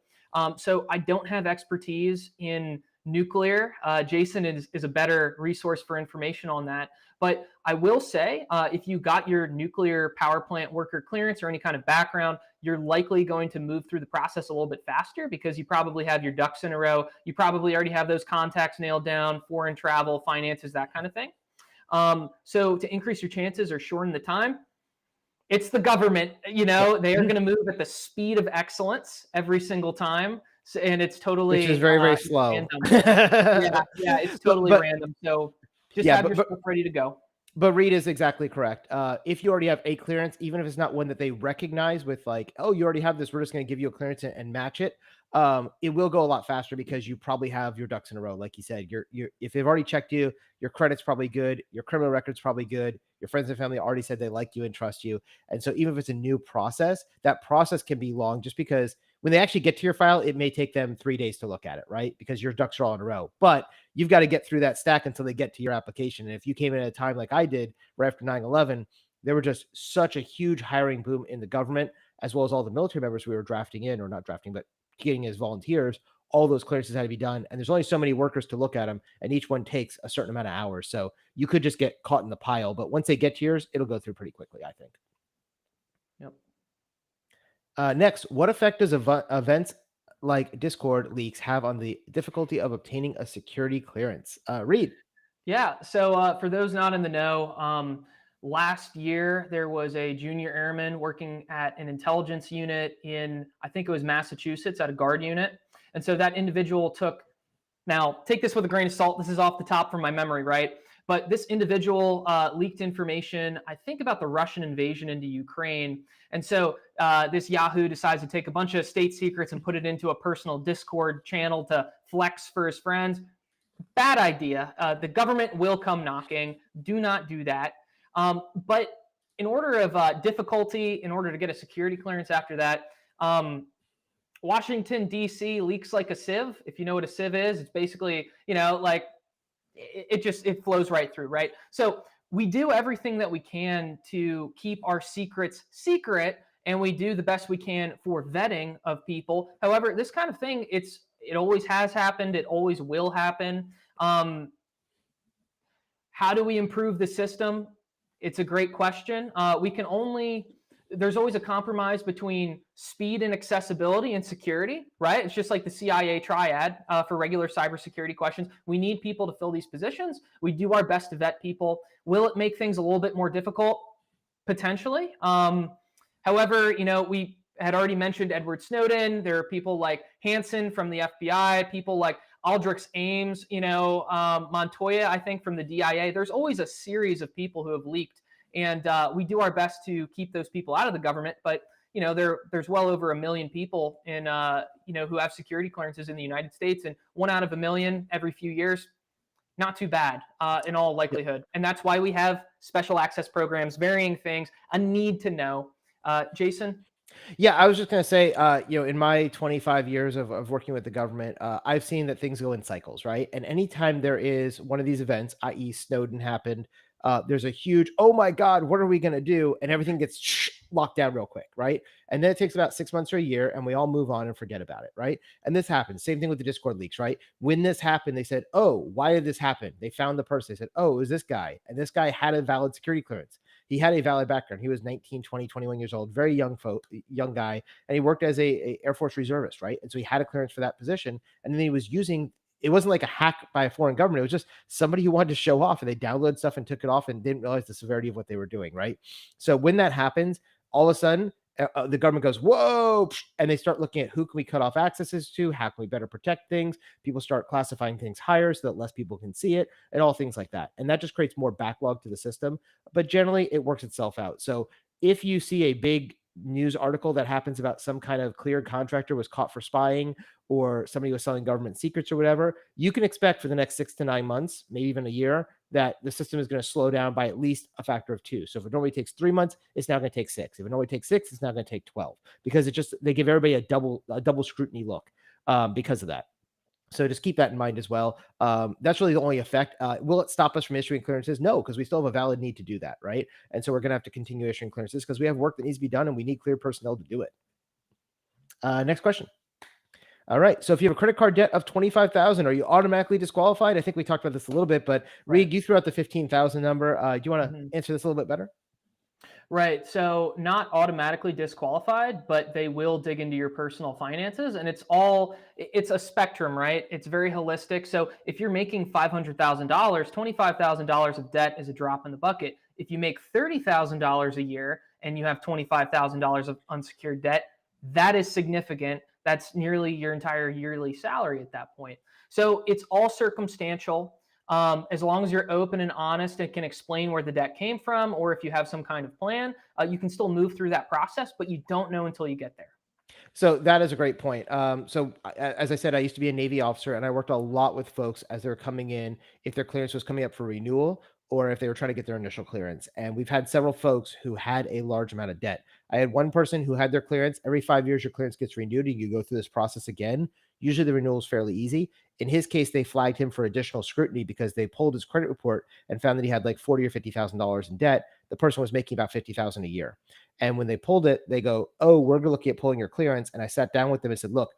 So I don't have expertise in nuclear. Jason is a better resource for information on that. But I will say, if you got your nuclear power plant worker clearance or any kind of background, you're likely going to move through the process a little bit faster, because you probably have your ducks in a row. You probably already have those contacts nailed down, foreign travel, finances, that kind of thing. So to increase your chances or shorten the time, it's the government. They are going to move at the speed of excellence every single time. And it's Which is totally very, very it's slow. random. Yeah, it's totally but random. So just yeah, have your stuff ready to go. But Reed is exactly correct. If you already have a clearance, even if it's not one that they recognize with like, oh, you already have this, we're just going to give you a clearance and match it. It will go a lot faster, because you probably have your ducks in a row. Like you said, if they've already checked you, your credit's probably good, your criminal record's probably good, your friends and family already said they like you and trust you. And so even if it's a new process, that process can be long, just because when they actually get to your file, it may take them 3 days to look at it, right? Because your ducks are all in a row. But you've got to get through that stack until they get to your application. And if you came in at a time like I did, right after 9/11, there were just such a huge hiring boom in the government, as well as all the military members we were drafting in, or not drafting, but getting as volunteers. All those clearances had to be done. And there's only so many workers to look at them, and each one takes a certain amount of hours. So you could just get caught in the pile. But once they get to yours, it'll go through pretty quickly, I think. Yep. Next, what effect does events like Discord leaks have on the difficulty of obtaining a security clearance? Reed. Yeah. So for those not in the know, last year there was a junior airman working at an intelligence unit in, I think it was Massachusetts, at a guard unit. And so that individual now take this with a grain of salt. This is off the top from my memory, right? But this individual leaked information, I think, about the Russian invasion into Ukraine. And so this Yahoo decides to take a bunch of state secrets and put it into a personal Discord channel to flex for his friends. Bad idea. The government will come knocking. Do not do that. But in order of difficulty, in order to get a security clearance after that, Washington, D.C. leaks like a sieve. If you know what a sieve is, it's basically, like it flows right through, right? So we do everything that we can to keep our secrets secret, and we do the best we can for vetting of people. However, this kind of thing, it always has happened. It always will happen. How do we improve the system? It's a great question. There's always a compromise between speed and accessibility and security, right? It's just like the CIA triad for regular cybersecurity questions. We need people to fill these positions. We do our best to vet people. Will it make things a little bit more difficult? Potentially. However, we had already mentioned Edward Snowden. There are people like Hansen from the FBI, people like Aldrich Ames, Montoya, I think, from the DIA. There's always a series of people who have leaked. And we do our best to keep those people out of the government. But, there's well over 1 million people who have security clearances in the United States. And 1 out of 1 million every few years, not too bad in all likelihood. And that's why we have special access programs, varying things, a need to know. Jason? Yeah, I was just going to say, in my 25 years of working with the government, I've seen that things go in cycles, right? And anytime there is one of these events, i.e. Snowden happened, there's a huge, oh my God, what are we going to do? And everything gets locked down real quick, right? And then it takes about 6 months or a year, and we all move on and forget about it, right? And this happens. Same thing with the Discord leaks, right? When this happened, they said, oh, why did this happen? They found the person. They said, oh, it was this guy. And this guy had a valid security clearance. He had a valid background. He was 19, 20, 21 years old, very young guy, and he worked as a Air Force reservist, right? And so he had a clearance for that position, and then he was using. It wasn't like a hack by a foreign government. It was just somebody who wanted to show off, and they downloaded stuff and took it off and didn't realize the severity of what they were doing, right? So when that happens, all of a sudden the government goes, whoa, and they start looking at who can we cut off accesses to, how can we better protect things. People start classifying things higher so that less people can see it, and all things like that. And that just creates more backlog to the system, but generally it works itself out. So if you see a big news article that happens about some kind of cleared contractor was caught for spying, or somebody was selling government secrets or whatever, you can expect for the next 6 to 9 months, maybe even a year, that the system is going to slow down by at least a factor of 2. So if it normally takes 3 months, it's now going to take 6. If it normally takes 6, it's now going to take 12, because they give everybody a double scrutiny look because of that. So just keep that in mind as well. That's really the only effect. Will it stop us from issuing clearances? No, because we still have a valid need to do that, right? And so we're going to have to continue issuing clearances because we have work that needs to be done, and we need clear personnel to do it. Next question. All right. So if you have a credit card debt of 25,000, are you automatically disqualified? I think we talked about this a little bit, but Reed, you threw out the 15,000 number. Do you want to answer this a little bit better? Right. So not automatically disqualified, but they will dig into your personal finances, and it's a spectrum, right? It's very holistic. So if you're making $500,000, $25,000 of debt is a drop in the bucket. If you make $30,000 a year and you have $25,000 of unsecured debt, that is significant. That's nearly your entire yearly salary at that point. So it's all circumstantial. As long as you're open and honest and can explain where the debt came from, or if you have some kind of plan, you can still move through that process, but you don't know until you get there. So that is a great point. So as I said, I used to be a Navy officer, and I worked a lot with folks as they're coming in, if their clearance was coming up for renewal, or if they were trying to get their initial clearance. And we've had several folks who had a large amount of debt. I had one person who had their clearance. Every 5 years, your clearance gets renewed, and you go through this process again. Usually the renewal is fairly easy. In his case, they flagged him for additional scrutiny because they pulled his credit report and found that he had like $40,000 or $50,000 in debt. The person was making about $50,000 a year. And when they pulled it, they go, oh, we're looking at pulling your clearance. And I sat down with them and said, look,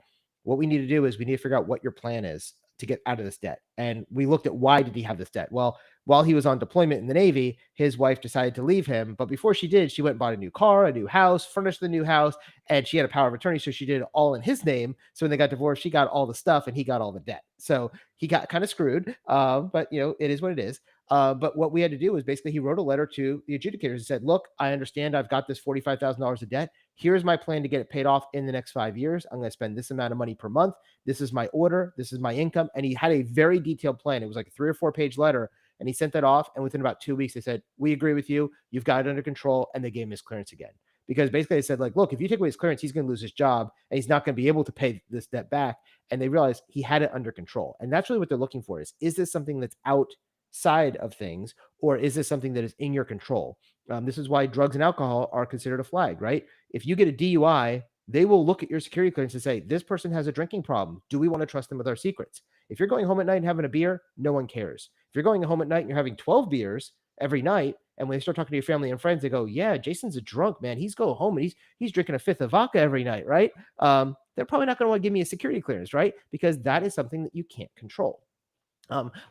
what we need to do is we need to figure out what your plan is to get out of this debt. And we looked at why did he have this debt? Well, while he was on deployment in the Navy, his wife decided to leave him. But before she did, she went and bought a new car, a new house, furnished the new house, and she had a power of attorney. So she did it all in his name. So when they got divorced, she got all the stuff and he got all the debt. So he got kind of screwed. But it is what it is. But what we had to do was basically he wrote a letter to the adjudicators and said, look, I understand I've got this $45,000 of debt. Here's my plan to get it paid off in the next 5 years. I'm going to spend this amount of money per month. This is my order. This is my income. And he had a very detailed plan. It was like a 3 or 4 page letter. And he sent that off. And within about 2 weeks, they said, we agree with you. You've got it under control. And they gave him his clearance again. Because basically they said, like, look, if you take away his clearance, he's going to lose his job and he's not going to be able to pay this debt back. And they realized he had it under control. And that's really what they're looking for is this something that's outside of things, or is this something that is in your control? This is why drugs and alcohol are considered a flag, right? If you get a DUI, they will look at your security clearance and say, this person has a drinking problem. Do we want to trust them with our secrets? If you're going home at night and having a beer, no one cares. If you're going home at night and you're having 12 beers every night, and when they start talking to your family and friends, they go, yeah, Jason's a drunk, man. He's going home and he's drinking a fifth of vodka every night, right? They're probably not going to want to give me a security clearance, right? Because that is something that you can't control.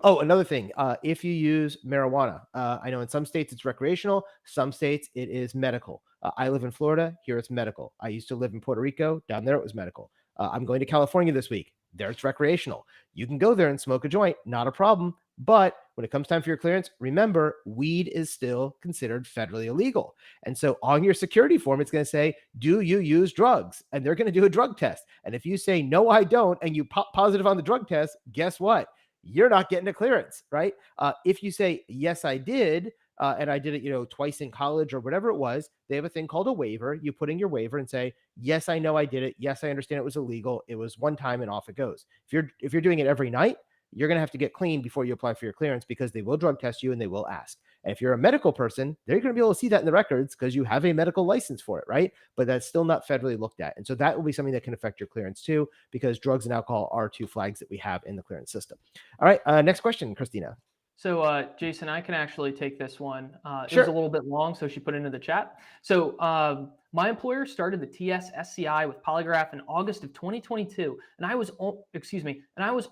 Another thing, if you use marijuana, I know in some states it's recreational, some states it is medical. I live in Florida, here it's medical. I used to live in Puerto Rico, down there it was medical. I'm going to California this week, there it's recreational. You can go there and smoke a joint, not a problem. But when it comes time for your clearance, remember, weed is still considered federally illegal. And so on your security form, it's going to say, do you use drugs? And they're going to do a drug test. And if you say, no, I don't, and you pop positive on the drug test, guess what? You're not getting a clearance, right? If you say, yes, I did, and I did it, twice in college or whatever it was, they have a thing called a waiver. You put in your waiver and say, yes, I know I did it. Yes, I understand it was illegal. It was one time and off it goes. If you're doing it every night, you're going to have to get clean before you apply for your clearance because they will drug test you and they will ask. And if you're a medical person, they're going to be able to see that in the records because you have a medical license for it, right? But that's still not federally looked at. And so that will be something that can affect your clearance too, because drugs and alcohol are 2 flags that we have in the clearance system. All right. Next question, Christina. So, Jason, I can actually take this one. It Sure. was a little bit long, so she put it into the chat. So, my employer started the TS-SCI with polygraph in August of 2022, and I was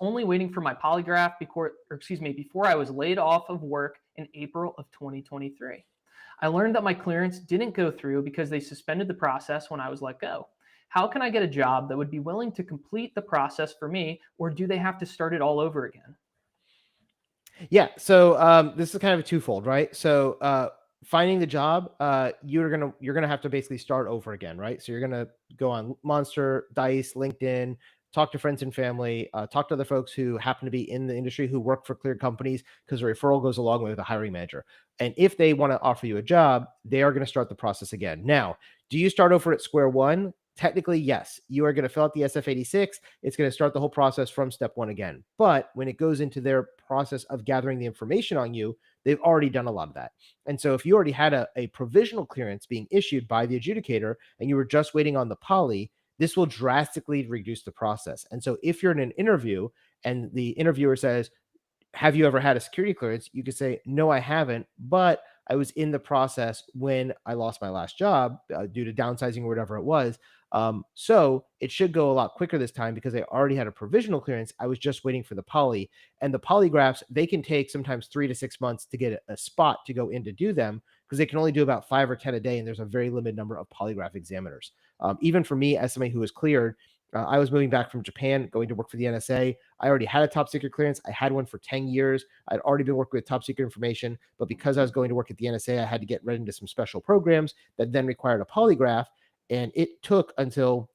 only waiting for my polygraph before I was laid off of work in April of 2023. I learned that my clearance didn't go through because they suspended the process when I was let go. How can I get a job that would be willing to complete the process for me, or do they have to start it all over again? Yeah. So this is kind of a twofold, right? So finding the job, you're gonna have to basically start over again, right? So you're gonna go on Monster, Dice, LinkedIn, talk to friends and family, talk to other folks who happen to be in the industry who work for cleared companies because a referral goes a long way with a hiring manager. And if they want to offer you a job, they are going to start the process again. Now, do you start over at square one? Technically, yes. You are going to fill out the SF-86. It's going to start the whole process from step one again. But when it goes into their process of gathering the information on you, they've already done a lot of that. And so if you already had a provisional clearance being issued by the adjudicator and you were just waiting on the poly, this will drastically reduce the process. And so if you're in an interview and the interviewer says, have you ever had a security clearance? You could say, no, I haven't, but I was in the process when I lost my last job due to downsizing or whatever it was. So it should go a lot quicker this time because I already had a provisional clearance. I was just waiting for the poly, and the polygraphs, they can take sometimes 3 to 6 months to get a spot to go in to do them because they can only do about 5 or 10 a day. And there's a very limited number of polygraph examiners. Even for me, as somebody who was cleared, I was moving back from Japan, going to work for the NSA. I already had a top secret clearance. I had one for 10 years. I'd already been working with top secret information, but because I was going to work at the NSA, I had to get read into some special programs that then required a polygraph. And it took until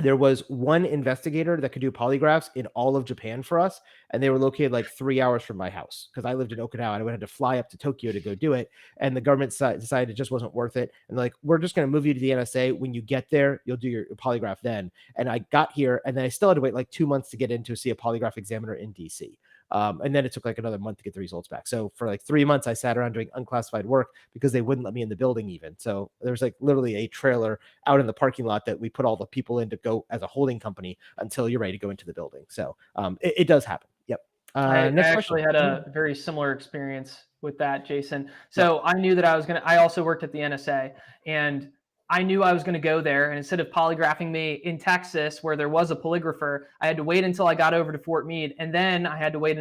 there was one investigator that could do polygraphs in all of Japan for us, and they were located like 3 hours from my house because I lived in Okinawa and I would have to fly up to Tokyo to go do it. And the government decided it just wasn't worth it. And like, we're just going to move you to the NSA. When you get there, you'll do your polygraph then. And I got here, and then I still had to wait like 2 months to get in to see a polygraph examiner in DC. And then it took like another month to get the results back. So for like 3 months, I sat around doing unclassified work because they wouldn't let me in the building even. So there's like literally a trailer out in the parking lot that we put all the people in to go as a holding company until you're ready to go into the building. So it does happen. Yep. I Next actually question. had a very similar experience with that, Jason. Yep. So I knew that I also worked at the NSA, and I knew I was going to go there. And instead of polygraphing me in Texas, where there was a polygrapher, I had to wait until I got over to Fort Meade. And then I had to wait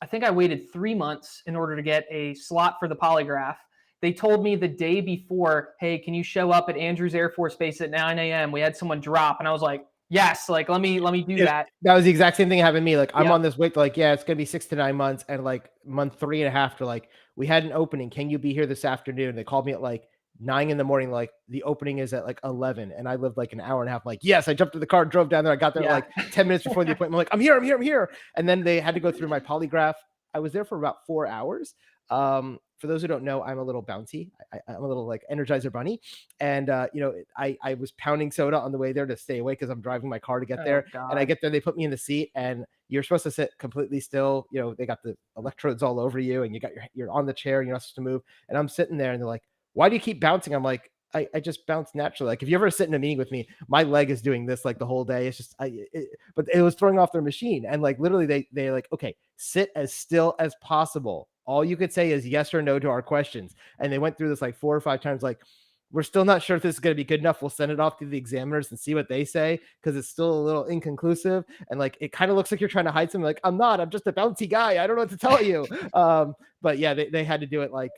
I think I waited 3 months in order to get a slot for the polygraph. They told me the day before, hey, can you show up at Andrews Air Force Base at 9 a.m.? We had someone drop. And I was like, yes, like, let me do that. That was the exact same thing happened to me. Like, I'm Yeah. on this wait, like, yeah, it's gonna be 6 to 9 months, and like month 3.5 to like, we had an opening. Can you be here this afternoon? They called me at like 9 in the morning. Like, the opening is at like 11, and I lived like an hour and a half. Like, yes, I jumped in the car, drove down there. I got there Yeah. like 10 minutes before the appointment. I'm like, I'm here, I'm here, I'm here. And then they had to go through my polygraph. I was there for about 4 hours. For those who don't know, I'm a little bouncy. I'm a little like Energizer Bunny, and I was pounding soda on the way there to stay away because I'm driving my car to get Oh there. And I God. get there, they put me in the seat, and you're supposed to sit completely still. They got the electrodes all over you, and you're on the chair, and you're not supposed to move. And I'm sitting there, and they're like, "Why do you keep bouncing?" I'm like, I just bounce naturally. Like, if you ever sit in a meeting with me, my leg is doing this like the whole day. It's just but it was throwing off their machine. And like, literally, they like, okay, sit as still as possible. All you could say is yes or no to our questions. And they went through this like 4 or 5 times, like, we're still not sure if this is going to be good enough. We'll send it off to the examiners and see what they say because it's still a little inconclusive. And like, it kind of looks like you're trying to hide something. Like, I'm not. I'm just a bouncy guy. I don't know what to tell you. But yeah, they had to do it like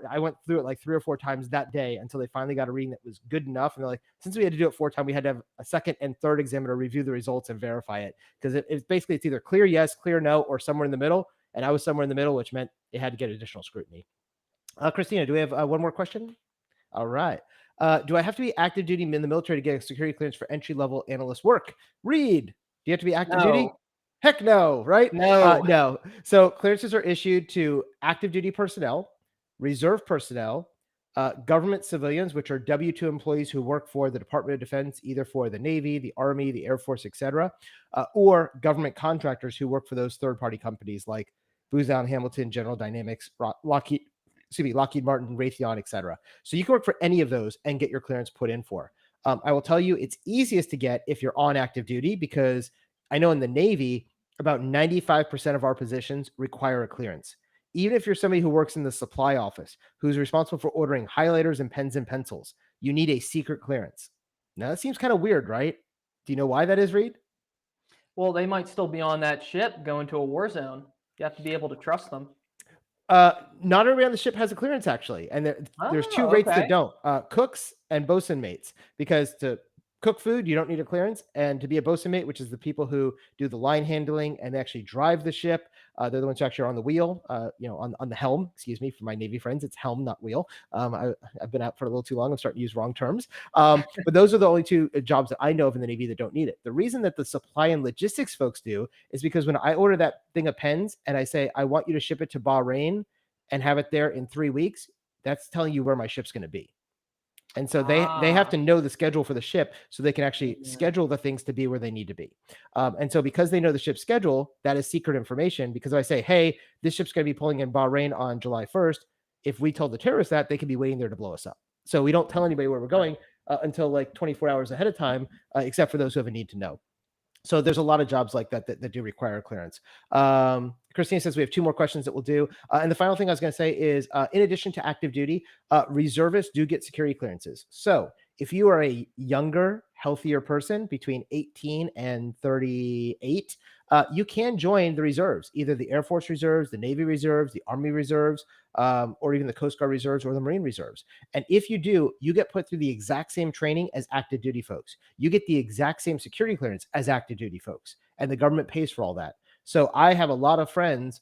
I went through it like 3 or 4 times that day until they finally got a reading that was good enough. And they're like, since we had to do it 4 times, we had to have a second and third examiner review the results and verify it because it's basically, it's either clear yes, clear no, or somewhere in the middle. And I was somewhere in the middle, which meant it had to get additional scrutiny. Christina, do we have one more question? All right. Do I have to be active duty in the military to get a security clearance for entry level analyst work? Reed, do you have to be active duty? No. Heck no, right? No. No. So clearances are issued to active duty personnel, reserve personnel, government civilians, which are W-2 employees who work for the Department of Defense, either for the Navy, the Army, the Air Force, etc., or government contractors who work for those third-party companies like Booz Allen Hamilton, General Dynamics, Lockheed Martin, Raytheon, etc. So you can work for any of those and get your clearance put in for. I will tell you, it's easiest to get if you're on active duty because I know in the Navy, about 95% of our positions require a clearance. Even if you're somebody who works in the supply office, who's responsible for ordering highlighters and pens and pencils, you need a secret clearance. Now, that seems kind of weird, right? Do you know why that is, Reed? Well, they might still be on that ship going to a war zone. You have to be able to trust them. Not everybody on the ship has a clearance actually, and there's two Oh, rates that okay. don't: cooks and bosun mates. Because to cook food, you don't need a clearance, and to be a bosun mate, which is the people who do the line handling and actually drive the ship, they're the ones who actually are on the wheel, on the helm. Excuse me, for my Navy friends, it's helm, not wheel. I've been out for a little too long. I'm starting to use wrong terms. But those are the only two jobs that I know of in the Navy that don't need it. The reason that the supply and logistics folks do is because when I order that thing of pens and I say I want you to ship it to Bahrain and have it there in 3 weeks, that's telling you where my ship's going to be. And so they have to Ah, know the schedule for the ship so they can actually yeah. schedule the things to be where they need to be. And so because they know the ship's schedule, that is secret information. Because if I say, hey, this ship's going to be pulling in Bahrain on July 1st, if we told the terrorists that, they could be waiting there to blow us up. So we don't tell anybody where we're Right. going until like 24 hours ahead of time, except for those who have a need to know. So there's a lot of jobs like that do require clearance. Christine says we have two more questions that we'll do. And the final thing I was going to say is, in addition to active duty, reservists do get security clearances. So if you are a younger, healthier person between 18 and 38, you can join the reserves, either the Air Force Reserves, the Navy Reserves, the Army Reserves, or even the Coast Guard Reserves or the Marine Reserves. And if you do, you get put through the exact same training as active duty folks. You get the exact same security clearance as active duty folks, and the government pays for all that. So I have a lot of friends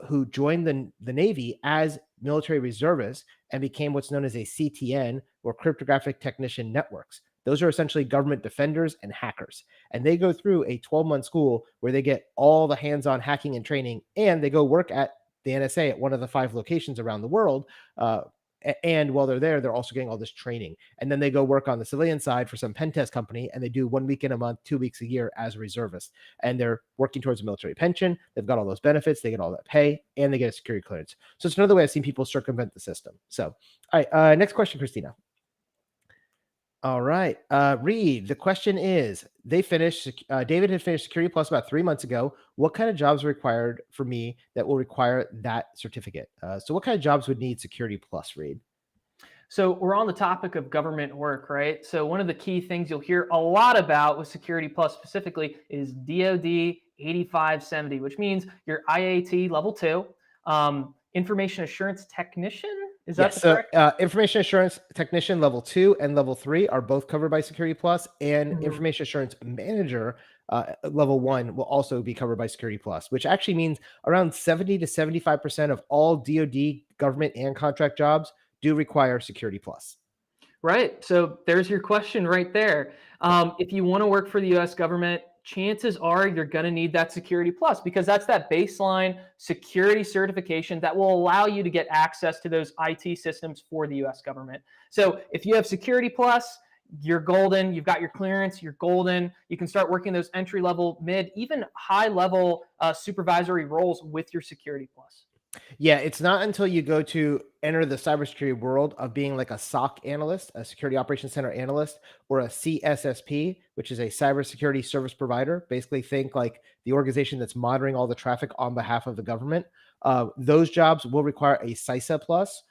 who joined the Navy as military reservists and became what's known as a CTN, or cryptographic technician networks. Those are essentially government defenders and hackers. And they go through a 12-month school where they get all the hands-on hacking and training, and they go work at the NSA at one of the 5 locations around the world. And while they're there, they're also getting all this training. And then they go work on the civilian side for some pen test company, and they do 1 week in a month, 2 weeks a year as a reservist. And they're working towards a military pension. They've got all those benefits. They get all that pay, and they get a security clearance. So it's another way I've seen people circumvent the system. So, all right, next question, Christina. All right. Reed, the question is, David had finished Security Plus about 3 months ago. What kind of jobs are required for me that will require that certificate? So what kind of jobs would need Security Plus, Reed? So we're on the topic of government work, right? So one of the key things you'll hear a lot about with Security Plus specifically is DoD 8570, which means your IAT level 2, information assurance technician. Is that Yes. the So correct? information assurance technician level 2 and level 3 are both covered by Security Plus, and Mhm. information assurance manager level 1 will also be covered by Security Plus, which actually means around 70 to 75% of all DoD government and contract jobs do require Security Plus. Right. So there's your question right there. Yep. If you want to work for the US government, chances are you're going to need that Security Plus, because that's that baseline security certification that will allow you to get access to those IT systems for the US government. So if you have Security Plus, you're golden. You've got your clearance, you're golden. You can start working those entry level, mid, even high level supervisory roles with your Security Plus. Yeah, it's not until you go to enter the cybersecurity world of being like a SOC analyst, a security operations center analyst, or a CSSP, which is a cybersecurity service provider. Basically, think like the organization that's monitoring all the traffic on behalf of the government. Those jobs will require a CISA plus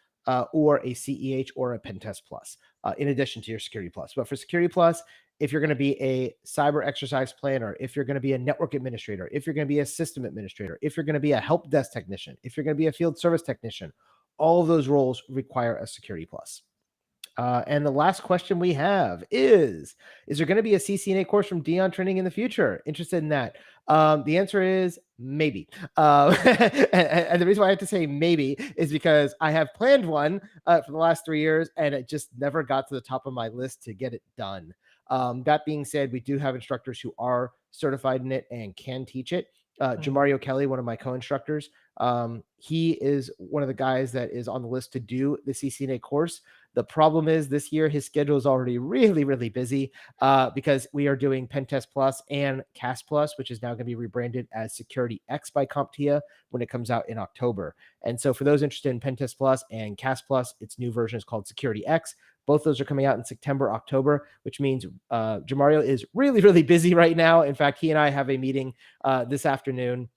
or a CEH or a Pentest plus, in addition to your Security Plus. But for Security Plus, if you're going to be a cyber exercise planner, if you're going to be a network administrator, if you're going to be a system administrator, if you're going to be a help desk technician, if you're going to be a field service technician, all of those roles require a Security Plus. And the last question we have is there going to be a CCNA course from Dion Training in the future? Interested in that? The answer is maybe. And the reason why I have to say maybe is because I have planned one for the last 3 years, and it just never got to the top of my list to get it done. That being said, we do have instructors who are certified in it and can teach it. Mhm. Jamario Kelly, one of my co-instructors, he is one of the guys that is on the list to do the CCNA course. The problem is this year his schedule is already really, really busy because we are doing Pentest Plus and CAS Plus, which is now going to be rebranded as Security X by CompTIA when it comes out in October. And so for those interested in Pentest Plus and CAS Plus, its new version is called Security X. Both those are coming out in September, October, which means Jamario is really, really busy right now. In fact, he and I have a meeting this afternoon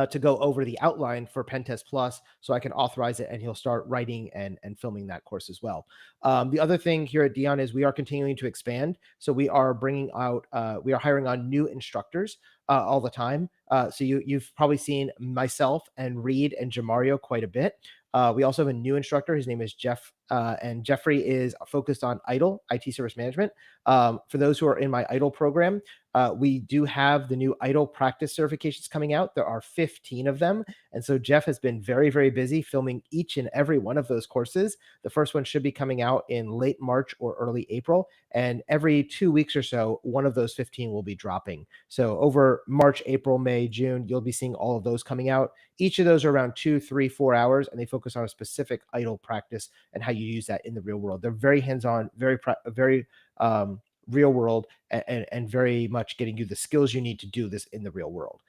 to go over the outline for Pentest Plus so I can authorize it, and he'll start writing and filming that course as well. The other thing here at Dion is we are continuing to expand. So we are bringing out, we are hiring on new instructors. all the time. So you've probably seen myself and Reed and Jamario quite a bit. We also have a new instructor. His name is Jeff, and Jeffrey is focused on IDLE, IT Service Management. For those who are in my IDLE program, we do have the new IDLE practice certifications coming out. There are 15 of them. And so Jeff has been very, very busy filming each and every one of those courses. The first one should be coming out in late March or early April. And every 2 weeks or so, one of those 15 will be dropping. So over March, April, May, June, you'll be seeing all of those coming out. Each of those are around 2, 3, 4 hours, and they focus on a specific IDLE practice and how you use that in the real world. They're very hands-on, very real world, and very much getting you the skills you need to do this in the real world.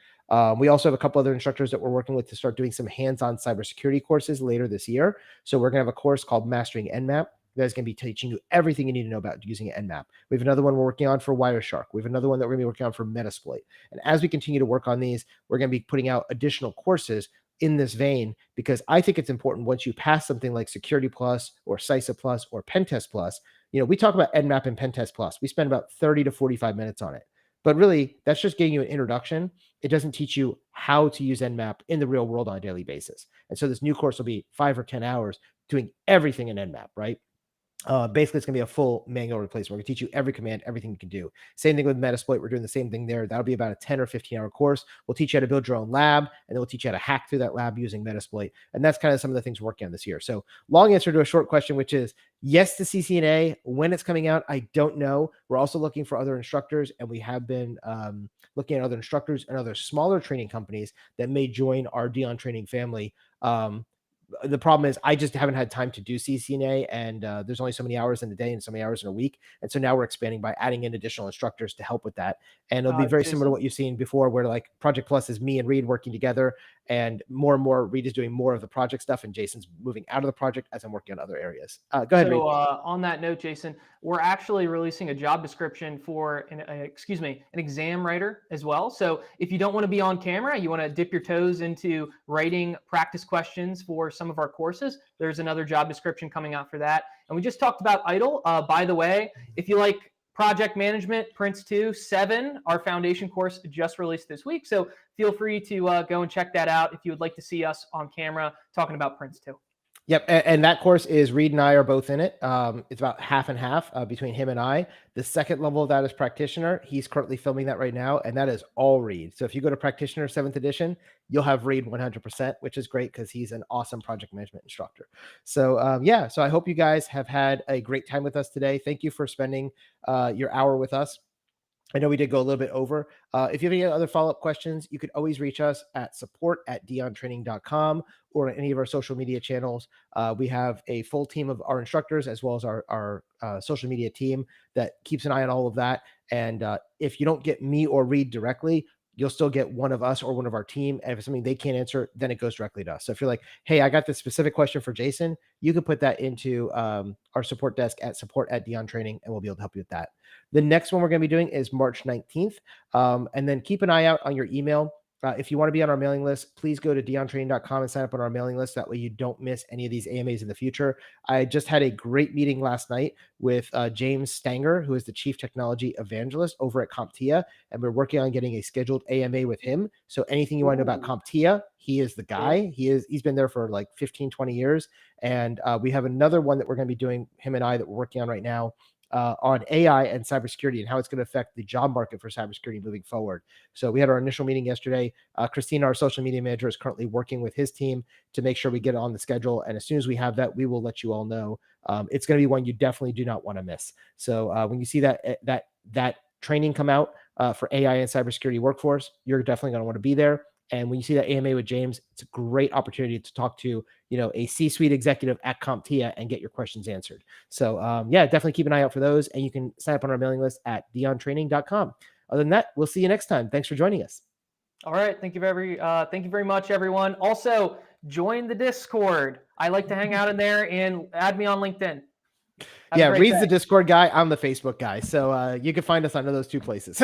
We also have a couple other instructors that we're working with to start doing some hands-on cybersecurity courses later this year. So we're going to have a course called Mastering Nmap. You guys going to be teaching you everything you need to know about using Nmap. We have another one we're working on for Wireshark. We have another one that we're going to be working on for Metasploit. And as we continue to work on these, we're going to be putting out additional courses in this vein, because I think it's important once you pass something like Security Plus or CISA Plus or Pentest Plus. We talk about Nmap and Pentest Plus. We spend about 30 to 45 minutes on it. But really, that's just getting you an introduction. It doesn't teach you how to use Nmap in the real world on a daily basis. And so this new course will be 5 or 10 hours doing everything in Nmap, right? Basically, it's going to be a full manual replacement. We're going to teach you every command, everything you can do. Same thing with Metasploit. We're doing the same thing there. That'll be about a 10 or 15-hour course. We'll teach you how to build your own lab, and then we'll teach you how to hack through that lab using Metasploit. And that's kind of some of the things we're working on this year. So long answer to a short question, which is yes to CCNA. When it's coming out, I don't know. We're also looking for other instructors, and we have been looking at other instructors and other smaller training companies that may join our Dion Training family. The problem is I just haven't had time to do CCNA, and there's only so many hours in the day and so many hours in a week. And so now we're expanding by adding in additional instructors to help with that. And it'll be very similar to what you've seen before, where like Project Plus is me and Reed working together, and more Reed is doing more of the project stuff, and Jason's moving out of the project as I'm working on other areas. Go ahead, Reed. So on that note, Jason, we're actually releasing a job description for an exam writer as well. So if you don't want to be on camera, you want to dip your toes into writing practice questions for some of our courses, there's another job description coming out for that. And we just talked about IDLE. By the way, if you like project management, Prince 2, 7, our foundation course just released this week. So feel free to go and check that out if you would like to see us on camera talking about Prince 2. Yep, and that course is Reed and I are both in it. It's about half and half between him and I. The second level of that is practitioner. He's currently filming that right now, and that is all Reed. So if you go to practitioner 7th edition, you'll have Reed 100%, which is great because he's an awesome project management instructor. So yeah, so I hope you guys have had a great time with us today. Thank you for spending your hour with us. I know we did go a little bit over. If you have any other follow-up questions, you could always reach us at support@diontraining.com or on any of our social media channels. We have a full team of our instructors as well as our social media team that keeps an eye on all of that. And if you don't get me or Reed directly, you'll still get one of us or one of our team. And if it's something they can't answer, then it goes directly to us. So if you're like, hey, I got this specific question for Jason, you can put that into our support desk at support@diontraining, and we'll be able to help you with that. The next one we're going to be doing is March 19th. And then keep an eye out on your email. If you want to be on our mailing list, please go to diontraining.com and sign up on our mailing list. That way you don't miss any of these AMAs in the future. I just had a great meeting last night with James Stanger, who is the Chief Technology Evangelist over at CompTIA, and we're working on getting a scheduled AMA with him. So anything you want to know about CompTIA, he is the guy. He's been there for like 15, 20 years. And we have another one that we're going to be doing, him and I, that we're working on right now. On AI and cybersecurity and how it's going to affect the job market for cybersecurity moving forward. So we had our initial meeting yesterday. Christina, our social media manager, is currently working with his team to make sure we get it on the schedule. And as soon as we have that, we will let you all know. It's going to be one you definitely do not want to miss. So when you see that training come out for AI and cybersecurity workforce, you're definitely going to want to be there. And when you see that AMA with James, it's a great opportunity to talk to, a C-suite executive at CompTIA and get your questions answered. So yeah, definitely keep an eye out for those. And you can sign up on our mailing list at diontraining.com. Other than that, we'll see you next time. Thanks for joining us. All right. Thank you very much, everyone. Also, join the Discord. I like to hang out in there, and add me on LinkedIn. Yeah, Reed's the Discord guy. I'm the Facebook guy. So you can find us under those two places.